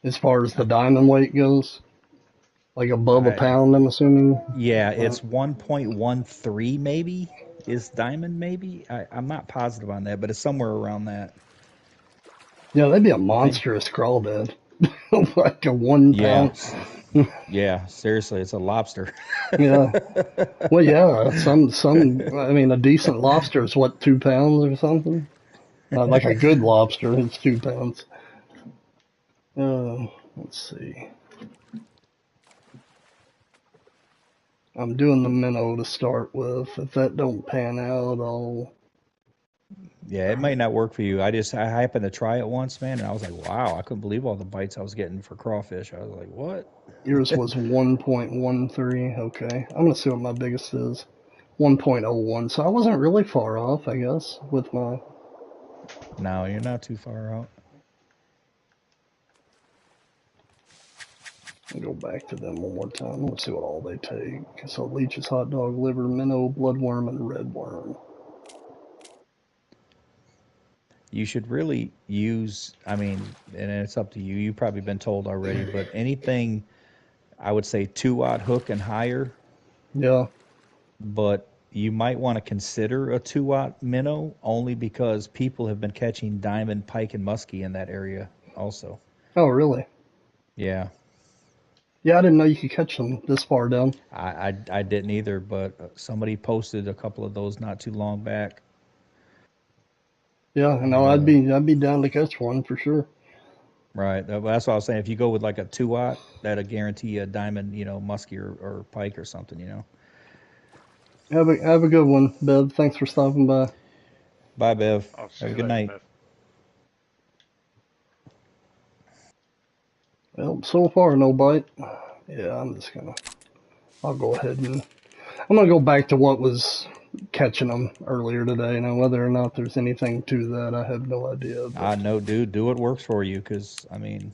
as far as the diamond weight goes? Like above a I pound, I'm assuming? Yeah, Uh, it's 1.13 maybe is diamond maybe. I'm not positive on that, but it's somewhere around that. yeah, that'd be a I think. monstrous crawdad. Like a 1 pound. Yeah, yeah. Seriously, it's a lobster. Yeah. Well, yeah, I mean, a decent lobster is what, 2 pounds or something? Like a good lobster is 2 pounds. Let's see. I'm doing the minnow to start with. If that don't pan out, I'll. Yeah, it might not work for you. I happened to try it once, man, and I was like, wow, I couldn't believe all the bites I was getting for crawfish. I was like, what? Yours was 1.13. Okay. I'm gonna see what my biggest is. 1.01. So I wasn't really far off, I guess, with my. No, you're not too far out. I'll go back to them one more time. Let's see what all they take. So leeches, hot dog, liver, minnow, bloodworm, and red worm. You should really use, I mean, and it's up to you. You've probably been told already, but anything I would say 2-aught hook and higher, Yeah. but you might want to consider a 2-aught minnow only because people have been catching diamond, pike, and muskie in that area also. Oh, really? Yeah, Yeah, I didn't know you could catch them this far down. I didn't either, but somebody posted a couple of those not too long back. Yeah, no, And I'd be down to catch one for sure. right, that's what I was saying. If you go with like a 2-aught, that'll guarantee a diamond, muskie or pike or something. Have a good one, Bev. Thanks for stopping by. Bye, Bev. I'll see Have a you good later, night. Bev. Well, so far no bite. Yeah, I'll go ahead and I'm gonna go back to what was catching them earlier today. Now, whether or not there's anything to that, I have no idea. But I know, dude. Do what works for you, cause I mean,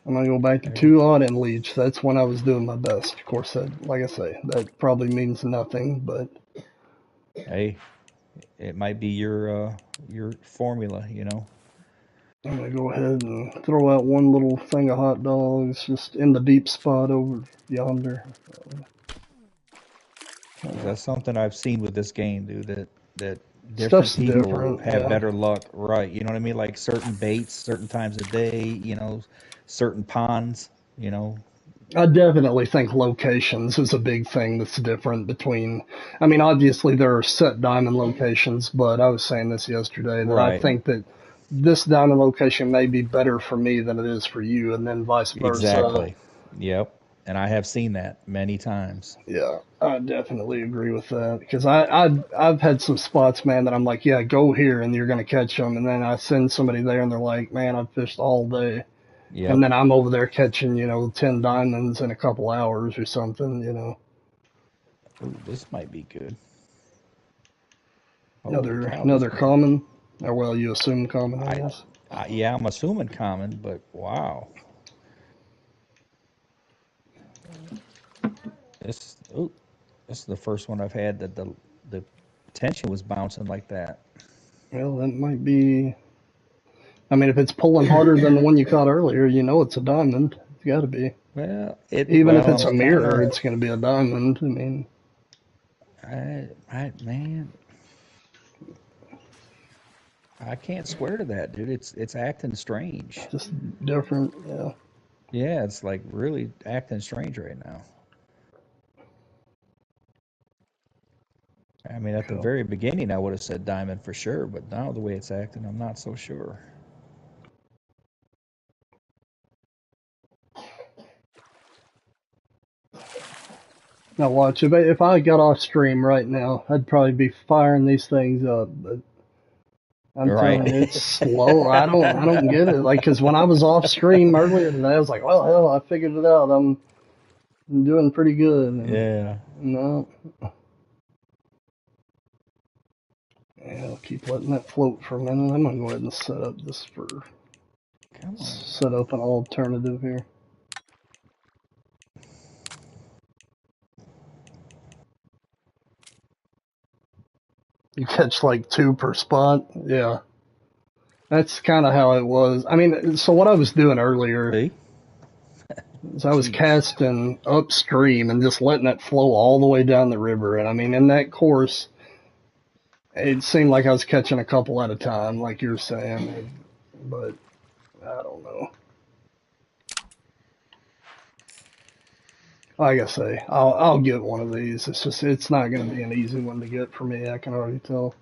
I'm gonna go back to every, 2-aught and leech. That's when I was doing my best. Of course, like I say, that probably means nothing, but hey, it might be your formula. I'm gonna go ahead and throw out one little thing of hot dogs just in the deep spot over yonder. 'Cause that's something I've seen with this game, dude. That different Stuff's people different, have yeah. better luck, right? You know what I mean? Like certain baits, certain times of day. Certain ponds. You know, I definitely think locations is a big thing that's different between. I mean, obviously there are set diamond locations, but I was saying this yesterday that I right? think that this diamond location may be better for me than it is for you, and then vice versa. Exactly. Yep. And I have seen that many times. Yeah, I definitely agree with that because I've had some spots, man, that I'm like, yeah, go here and you're gonna catch them, and then I send somebody there and they're like, man, I've fished all day, and Yep. then I'm over there catching 10 diamonds in a couple hours or something. Ooh, this might be good. Holy Another cow, this another might. common, or well, you assume common, I I, guess. yeah, I'm assuming common, but wow. Oh, this is the first one I've had that the tension was bouncing like that. Well, that might be. I mean, if it's pulling harder than the one you caught earlier, it's a diamond. It's got to be. Even if it's I'm a kind mirror, of, it's going to be a diamond. I mean, man, I can't swear to that, dude. It's acting strange. just different. Yeah. Yeah, it's like really acting strange right now. I mean, at the Cool. very beginning, I would have said diamond for sure, but now the way it's acting, I'm not so sure. Now watch. If I got off stream right now, I'd probably be firing these things up. But I'm Right. telling you, it's slow. I don't get it. Like, cause when I was off stream earlier today, I was like, well, hell, I figured it out. I'm doing pretty good. And Yeah. no, yeah, I'll keep letting that float for a minute. I'm gonna go ahead and Come on. set up an alternative here. You catch like 2 per spot. Yeah. That's kind of how it was. I mean, so what I was doing earlier See? is I was Jeez. casting upstream and just letting it flow all the way down the river. And I mean, in that course, it seemed like I was catching a couple at a time, like you're saying. But I don't know. Like I say, I'll get one of these. It's just it's not going to be an easy one to get for me. I can already tell.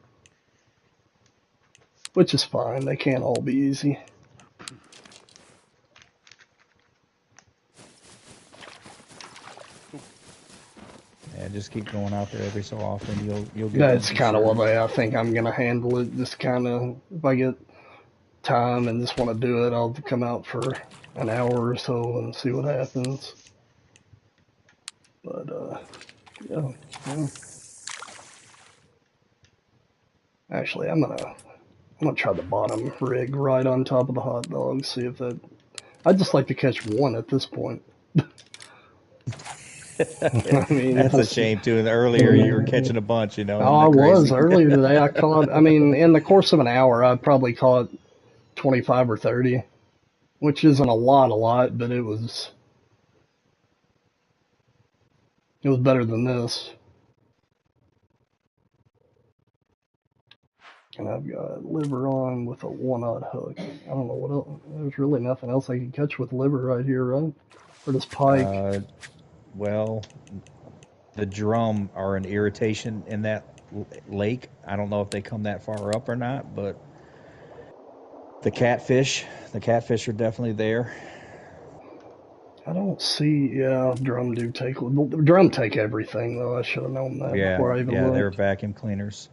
Which is fine. They can't all be easy. Yeah, just keep going out there every so often. You'll get That's one for kind of sure. what I think I'm going to handle it. Just kind of, if I get time and just want to do it, I'll come out for an hour or so and see what happens. But, yeah. Actually, I'm gonna try the bottom rig right on top of the hot dog, see if that. I'd just like to catch one at this point. I mean, That's a shame too. And earlier you were catching a bunch, you know, oh, isn't I that was crazy? earlier today. I caught. I mean, in the course of an hour, I probably caught 25 or 30, which isn't a lot, but it was better than this. And I've got liver on with a 1/0 hook. I don't know what else. There's really nothing else I can catch with liver right here, right? Or just pike. Well, the drum are an irritation in that lake. I don't know if they come that far up or not, but the catfish are definitely there. I don't see. Yeah, drum do take. Drum take everything though. I should have known that before I even They're looked. vacuum cleaners.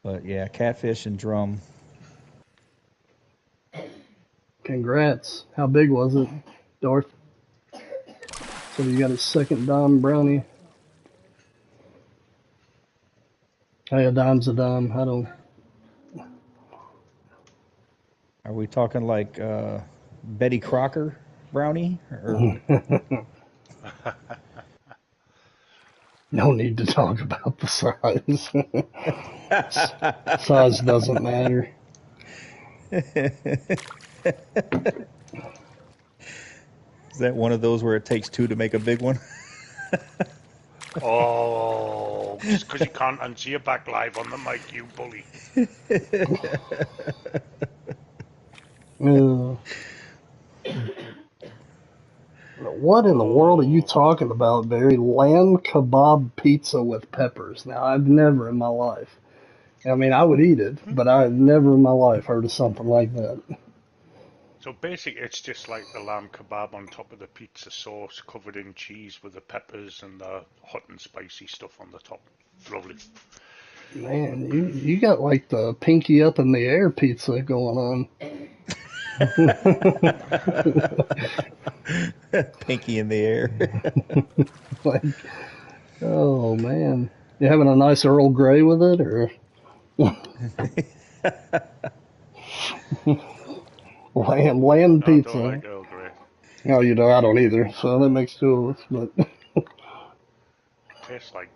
But yeah, catfish and drum. Congrats. How big was it, Darth? So you got a second dime brownie. Hey, a dime's a dime. I don't. Are we talking like Betty Crocker brownie or No need to talk about the size. Size doesn't matter. is that one of those where it takes 2 to make a big one? Oh, just because you can't answer your back live on the mic, you bully. What in the world are you Oh, talking about, Barry? Lamb kebab pizza with peppers. Now, I've never in my life. I mean, I would eat it, but I've never in my life heard of something like that. so basically, it's just like the lamb kebab on top of the pizza sauce, covered in cheese with the peppers and the hot and spicy stuff on the top. Lovely. Man, you got like the pinky up in the air pizza going on. Pinky in the air. Like, oh man, you having a nice Earl Grey with it, or lamb No, I don't pizza? like Earl Grey. Oh, you know I don't either, so that makes 2 of us. But Tastes like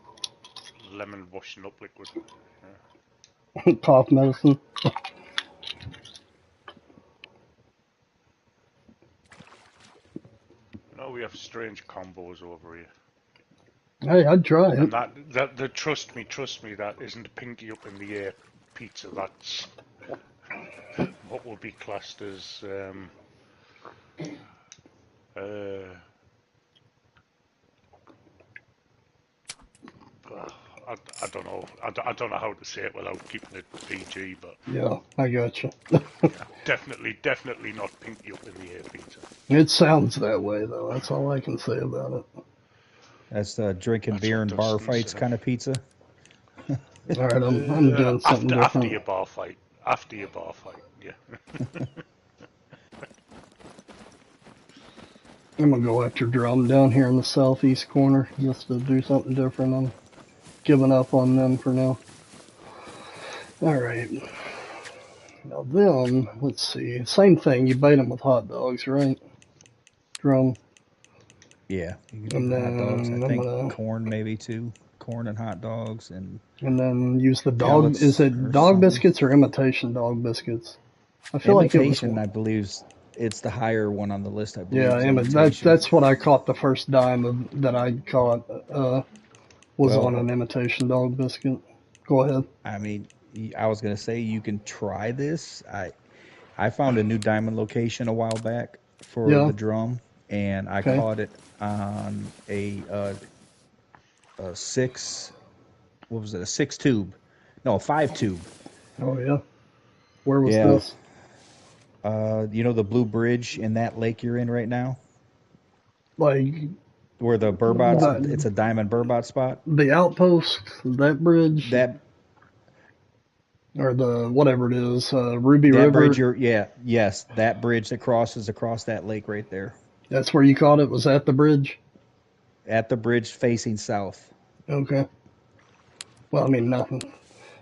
lemon washing up liquid. Yeah. cough medicine. No, we have strange combos over here. Hey, I'd try it. And that trust me, that isn't pinky up in the air pizza. That's what will be classed as uh, I don't know. I don't know how to say it without keeping it PG, but Yeah, I got you. yeah, definitely not pinky up in the air pizza. It sounds that way though. That's all I can say about it. That's the drinking That's beer what and bar Dustin fights said. kind of pizza. All right, I'm doing something After different. your bar fight, yeah. I'm gonna go after drum down here in the southeast corner just to do something different. I'm giving up on them for now. All right. Now them, let's see. Same thing. You bait them with hot dogs, right? Drum. Yeah, you can And do hot dogs. I then I'm think gonna. corn maybe too. corn and hot dogs and And then use the dog. pellets Is it or dog something. biscuits or imitation dog biscuits? I feel like it was. Imitation, I believe, it's the higher one on the list. I believe Yeah, is that's imitation. that's what I caught the first dime of, that I caught was on Well, an imitation dog biscuit. Go ahead. I mean, I was gonna say you can try this. I found a new diamond location a while back for Yeah. the drum, and I Okay. caught it on a six. What was it? A six tube? No, a five tube. Oh yeah. Where was Yeah. this? You know the Blue Bridge in that lake you're in right now, Like where the burbots. It's the, a diamond burbot spot. the outpost, that bridge, That or the whatever it is, Ruby that River. bridge. Yes, that bridge that crosses across that lake right there. That's where you caught it. Was at the bridge. At the bridge facing south. Okay. Well, I mean nothing.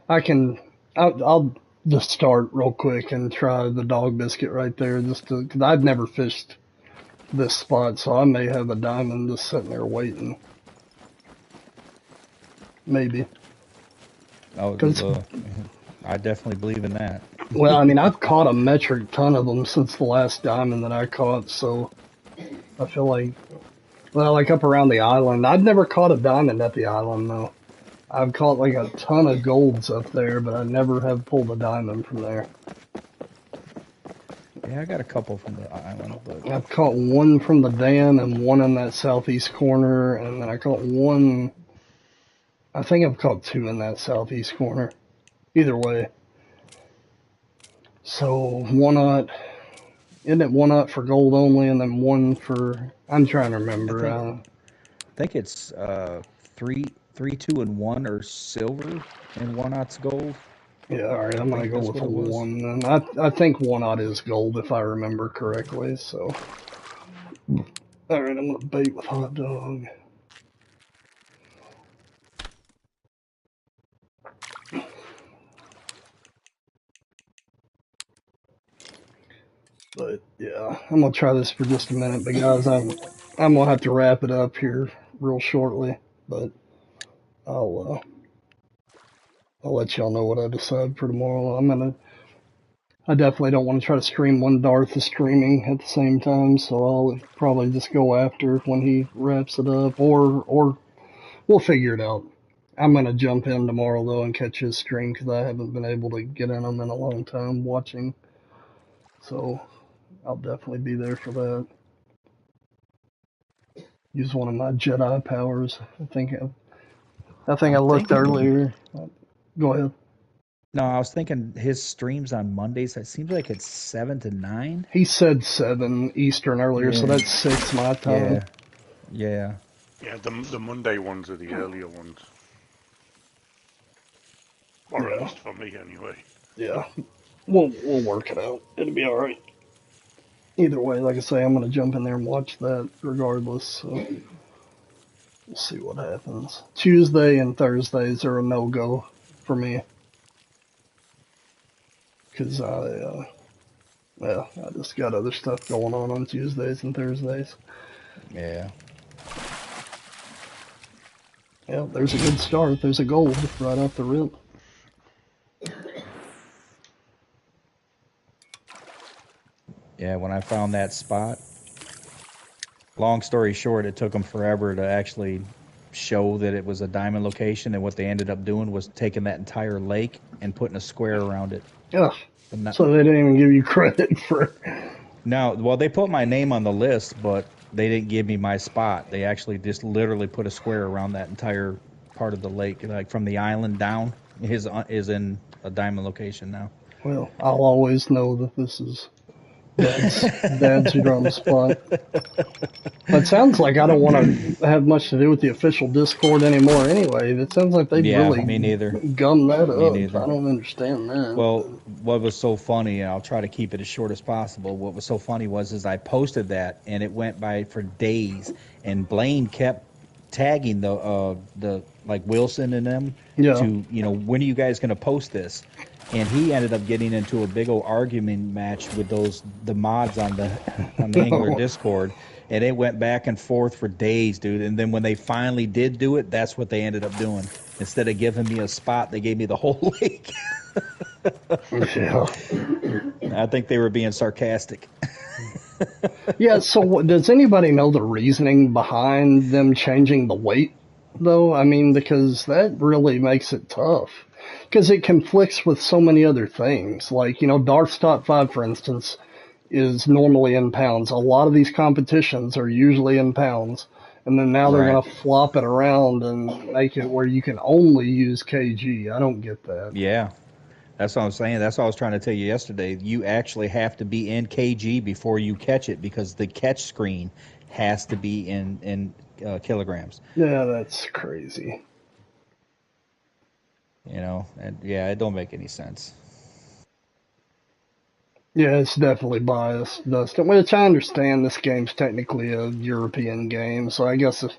I can. I'll just start real quick and try the dog biscuit right there, just to, cause I've never fished this spot, so I may have a diamond just sitting there waiting. Maybe. Oh, 'Cause- I definitely believe in that. Well, I mean, I've caught a metric ton of them since the last diamond that I caught, so I feel like, well, like up around the island. I've never caught a diamond at the island, though. I've caught like a ton of golds up there, but I never have pulled a diamond from there. Yeah, I got a couple from the island, but I've caught one from the dam and one in that southeast corner, and then I caught one. I think I've caught two in that southeast corner. Either way. So, one-aught. Isn't it one-aught for gold only, and then one for... I'm trying to remember. I think it's 3, 2, and 1 are silver, and 1/0's gold. Yeah, alright, I'm going to go that's with a what it was. 1 then. I think one-aught is gold, if I remember correctly, so... Alright, I'm going to bait with hot dog. But yeah, I'm gonna try this for just a minute, but guys, I'm gonna have to wrap it up here real shortly. But I'll let y'all know what I decide for tomorrow. I definitely don't want to try to stream when Darth is streaming at the same time, so I'll probably just go after when he wraps it up, or we'll figure it out. I'm gonna jump in tomorrow though and catch his stream because I haven't been able to get in them in a long time watching. So I'll definitely be there for that. Use one of my Jedi powers. I think I looked earlier. Go ahead. No, I was thinking his streams on Mondays. It seems like it's 7 to 9. He said 7 Eastern earlier, so Yeah. that's 6 my time. Yeah, yeah. Yeah, the Monday ones are the earlier ones. Or at Yeah. least for me, anyway. Yeah. We'll work it out. It'll be alright. Either way, like I say, I'm gonna jump in there and watch that regardless. So we'll see what happens. Tuesday and Thursdays are a no-go for me. Because I just got other stuff going on Tuesdays and Thursdays. Yeah. Yeah, there's a good start. There's a gold right off the rip. Yeah, when I found that spot, long story short, it took them forever to actually show that it was a diamond location, and what they ended up doing was taking that entire lake and putting a square around it. Ugh. But not, So they didn't even give you credit for... no, well, they put my name on the list, but they didn't give me my spot. They actually just literally put a square around that entire part of the lake, like from the island down, is in a diamond location now. Well, I'll always know that this is Dad's drum spot. It sounds like I don't want to have much to do with the official Discord anymore anyway. It sounds like they Yeah, really me neither. gummed that up. neither. I don't understand that. Well, what was so funny, and I'll try to keep it as short as possible. What was so funny was I posted that, and it went by for days, and Blaine kept tagging the like Wilson and them Yeah. to, when are you guys going to post this? and he ended up getting into a big old argument match with the mods on the Angler Discord, and it went back and forth for days, dude. And then when they finally did do it, that's what they ended up doing. Instead of giving me a spot, they gave me the whole lake. Yeah. I think they were being sarcastic. Yeah, so does anybody know the reasoning behind them changing the weight, though? I mean, because that really makes it tough. Because it conflicts with so many other things. Like, Darth's Top 5, for instance, is normally in pounds. A lot of these competitions are usually in pounds. And then now they're Right. going to flop it around and make it where you can only use kg. I don't get that. Yeah. That's what I'm saying. That's what I was trying to tell you yesterday. You actually have to be in kg before you catch it because the catch screen has to be in kilograms. Yeah, that's crazy. And yeah, it don't make any sense. Yeah, it's definitely biased, Dustin. Which I understand this game's technically a European game, so I guess if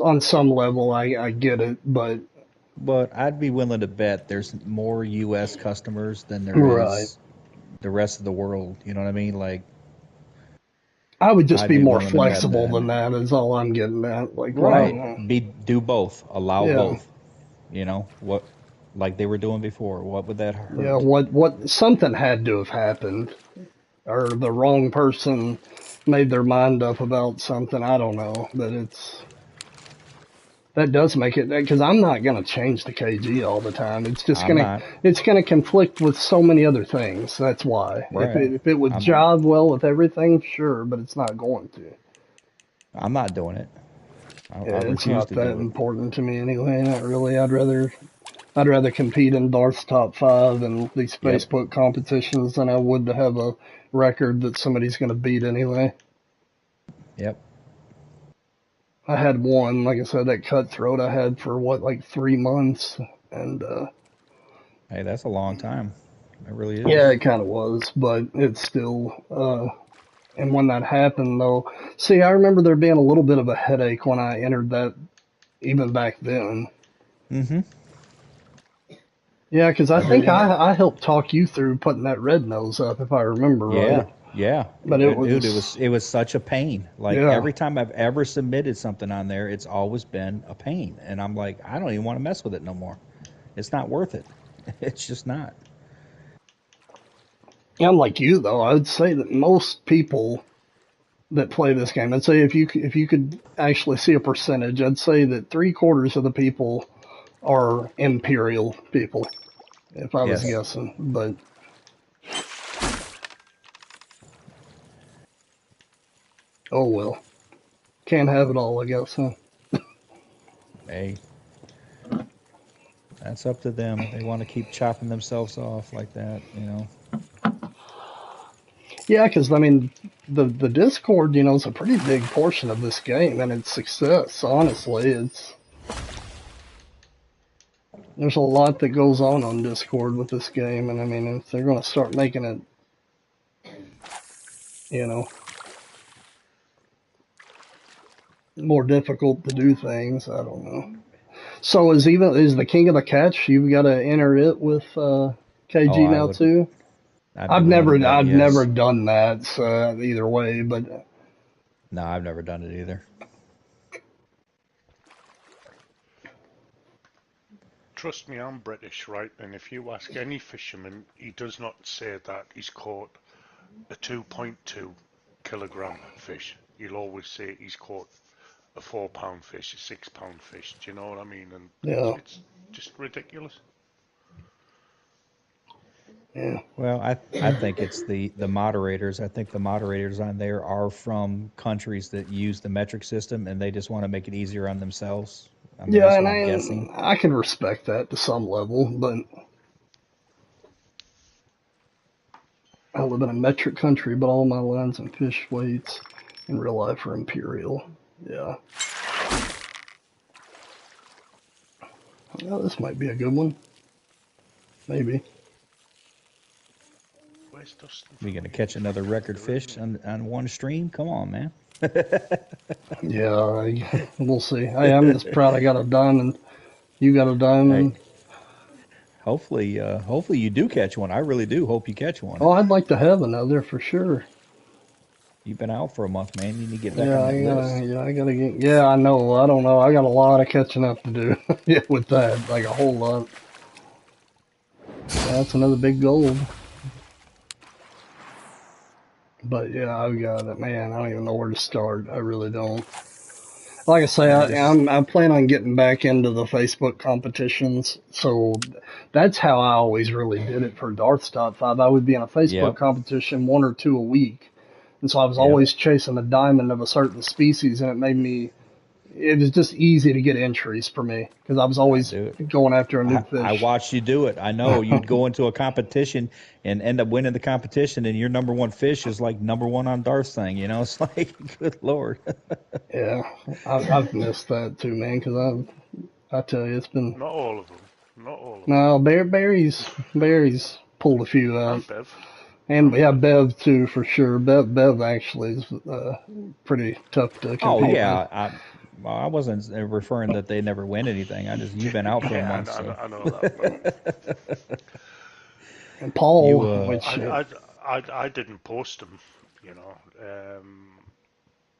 on some level I get it, but But I'd be willing to bet there's more U.S. customers than there right. is the rest of the world. You know what I mean? Like, I would just I'd be be more willing to bet flexible that. than that is all I'm getting at. Like, Right. Do both. Allow yeah. both. What, like they were doing before. What would that hurt? Yeah, what something had to have happened, or the wrong person made their mind up about something. I don't know, but that does make it, because I'm not going to change the kg all the time. It's just I'm not. it's going to conflict with so many other things. That's why. Right. If it would jive well with everything, sure, but it's not going to. I'm not doing it. I It's refuse not to that do it. important to me anyway. Not really. I'd rather compete in Darth's Top 5 and these Yep. Facebook competitions than I would to have a record that somebody's going to beat anyway. Yep. I had one, like I said, that cutthroat I had for like 3 months, and Hey, that's a long time. It really is. yeah, it kind of was, but it's still. And when that happened, though, see, I remember there being a little bit of a headache when I entered that, even back then. Mm-hmm. Yeah, because I think I helped talk you through putting that red nose up, if I remember Yeah. right. Yeah. But Dude, it was such a pain. Like Yeah. every time I've ever submitted something on there, it's always been a pain. And I'm like, I don't even want to mess with it no more. It's not worth it. It's just not. I'm like you though. I would say that most people that play this game, I'd say if you could actually see a percentage, I'd say that 3/4 of the people are Imperial people, if I was Yes. guessing. But oh well, can't have it all, I guess, huh? Hey, that's up to them. They want to keep chopping themselves off like that, Yeah, because I mean, the Discord, is a pretty big portion of this game and its success. Honestly, there's a lot that goes on Discord with this game, and I mean, if they're going to start making it, more difficult to do things, I don't know. So is the King of the Catch? You've got to enter it with KG now too. I've never done that either way, but no, I've never done it either. Trust me, I'm British, right? And if you ask any fisherman, he does not say that he's caught a 2.2 kilogram fish. He'll always say he's caught a 4-pound fish, a 6-pound fish. Do you know what I mean? And yeah, it's just ridiculous. yeah. Well, I think it's the moderators. I think the moderators on there are from countries that use the metric system, and they just want to make it easier on themselves. I mean, Yeah, that's and what I'm guessing. I can respect that to some level, but I live in a metric country, but all my lines and fish weights in real life are imperial. Yeah. Well, this might be a good one. Maybe. Where's Dustin? We gonna catch another record fish on one stream? Come on, man. Yeah, we'll see. I'm just proud I got a diamond. You got a diamond. hopefully you do catch one. I really do hope you catch one. Oh, I'd like to have another for sure. You've been out for a month, man. You need to get back Yeah, on that list. I gotta get. Yeah, I know. I don't know. I got a lot of catching up to do. Yeah, with that, like a whole lot. That's another big goal. But yeah, I've got it, man. I don't even know where to start. I really don't. Like I say, Yeah, just I plan on getting back into the Facebook competitions. So that's how I always really did it for Darth's Top 5. I would be in a Facebook yep, competition 1 or 2 a week. And so I was yep. always chasing a diamond of a certain species, and it was just easy to get entries for me because I was always Do it. going after a new I fish. watched you do it. I know you'd go into a competition and end up winning the competition, and your number one fish is like number one on Darth's thing. You know, it's like, good lord. Yeah, I've missed that too, man, because I tell you, it's been. Not all of them. Not all of them. No, Barry's pulled a few out. And Bev. And And yeah, Bev. Bev too, for sure. Bev actually is pretty tough to Oh compete with. yeah, I wasn't referring that they never win anything. You've been out for a Yeah, month, so I know that, but And Paul, you which I didn't post them, you know.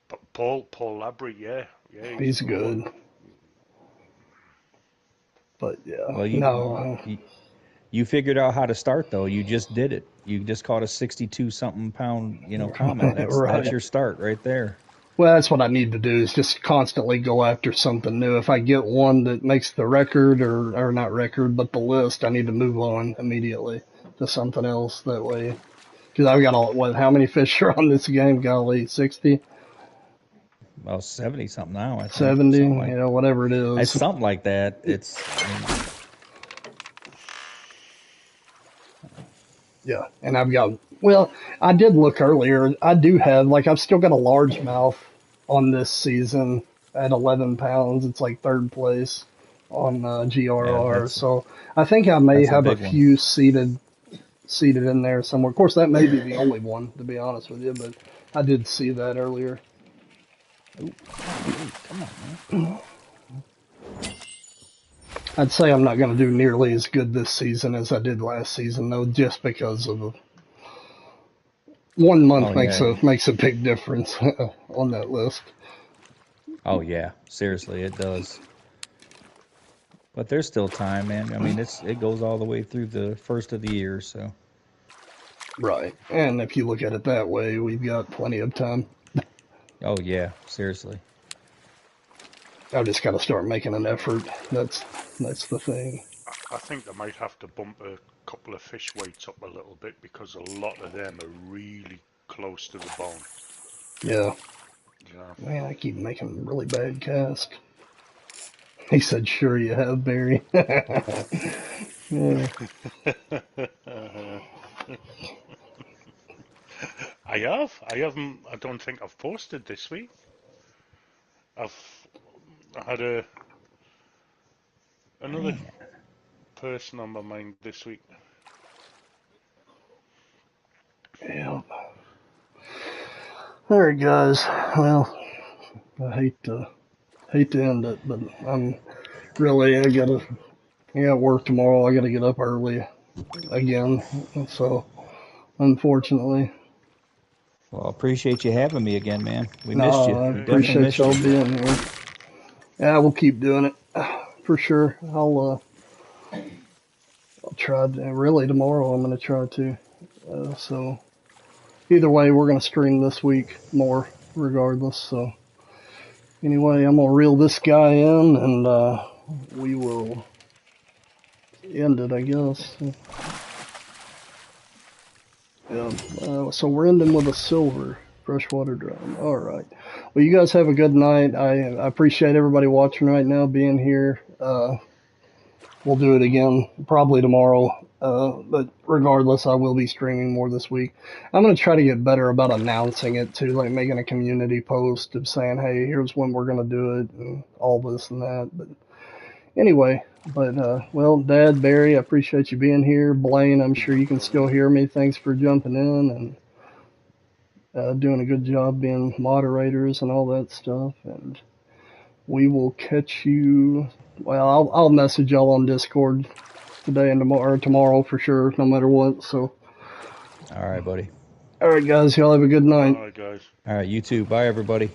But Paul Labrie, yeah, he's he's a good one. good. But yeah, well no, you figured out how to start though. You just did it. You just caught a 62 something pound, common. That's right. your start right there. Well, that's what I need to do is just constantly go after something new. If I get one that makes the record or not record, but the list, I need to move on immediately to something else that way. Because I've got how many fish are on this game? Golly, 60, Well, 70 something now, I think. 70, Something like whatever it it's is. something like that. Yeah, and I did look earlier. I do have, I've still got a largemouth on this season at 11 pounds. It's like third place on Yeah, GRR. So I think I may that's a have a big one. few seated in there somewhere. Of course, that may be the only one, to be honest with you, but I did see that earlier. Come on, man. I'd say I'm not going to do nearly as good this season as I did last season, though, just because of 1 month Oh yeah. makes a big difference on that list. Oh yeah. Seriously, it does. But there's still time, man. I mean, it goes all the way through the first of the year, so. Right. And if you look at it that way, we've got plenty of time. Oh yeah, seriously. I've just got to start making an effort. That's the thing. I think I might have to bump a couple of fish weights up a little bit because a lot of them are really close to the bone. Yeah. Yeah. Man, I keep making really bad casts. He said, "Sure you have, Barry." Yeah. I have. I haven't. I don't think I've posted this week. I've had another person on my mind this week. Yeah. All right, guys. Well, I hate to end it, but I got work tomorrow. I gotta get up early again. So, unfortunately, Well, I appreciate you having me again, man. We missed you. no, I We definitely appreciate missed y'all you. being here. Yeah, we'll keep doing it for sure. I'll try really tomorrow. I'm gonna try to. So either way, we're gonna stream this week more, regardless. So anyway, I'm gonna reel this guy in, and we will end it, I guess. Yeah. So we're ending with a silver freshwater drum. All right. Well, you guys have a good night. I appreciate everybody watching right now, being here. We'll do it again probably tomorrow. But regardless, I will be streaming more this week. I'm going to try to get better about announcing it too, like making a community post of saying, hey, here's when we're going to do it and all this and that. But anyway, well, Dad, Barry, I appreciate you being here. Blaine, I'm sure you can still hear me. Thanks for jumping in and doing a good job being moderators and all that stuff. And we will catch you. Well, I'll message y'all on Discord today and tomorrow for sure, no matter what. So, All right, buddy. all right, guys, y'all have a good night. Alright, guys. All right, you too. Bye, everybody.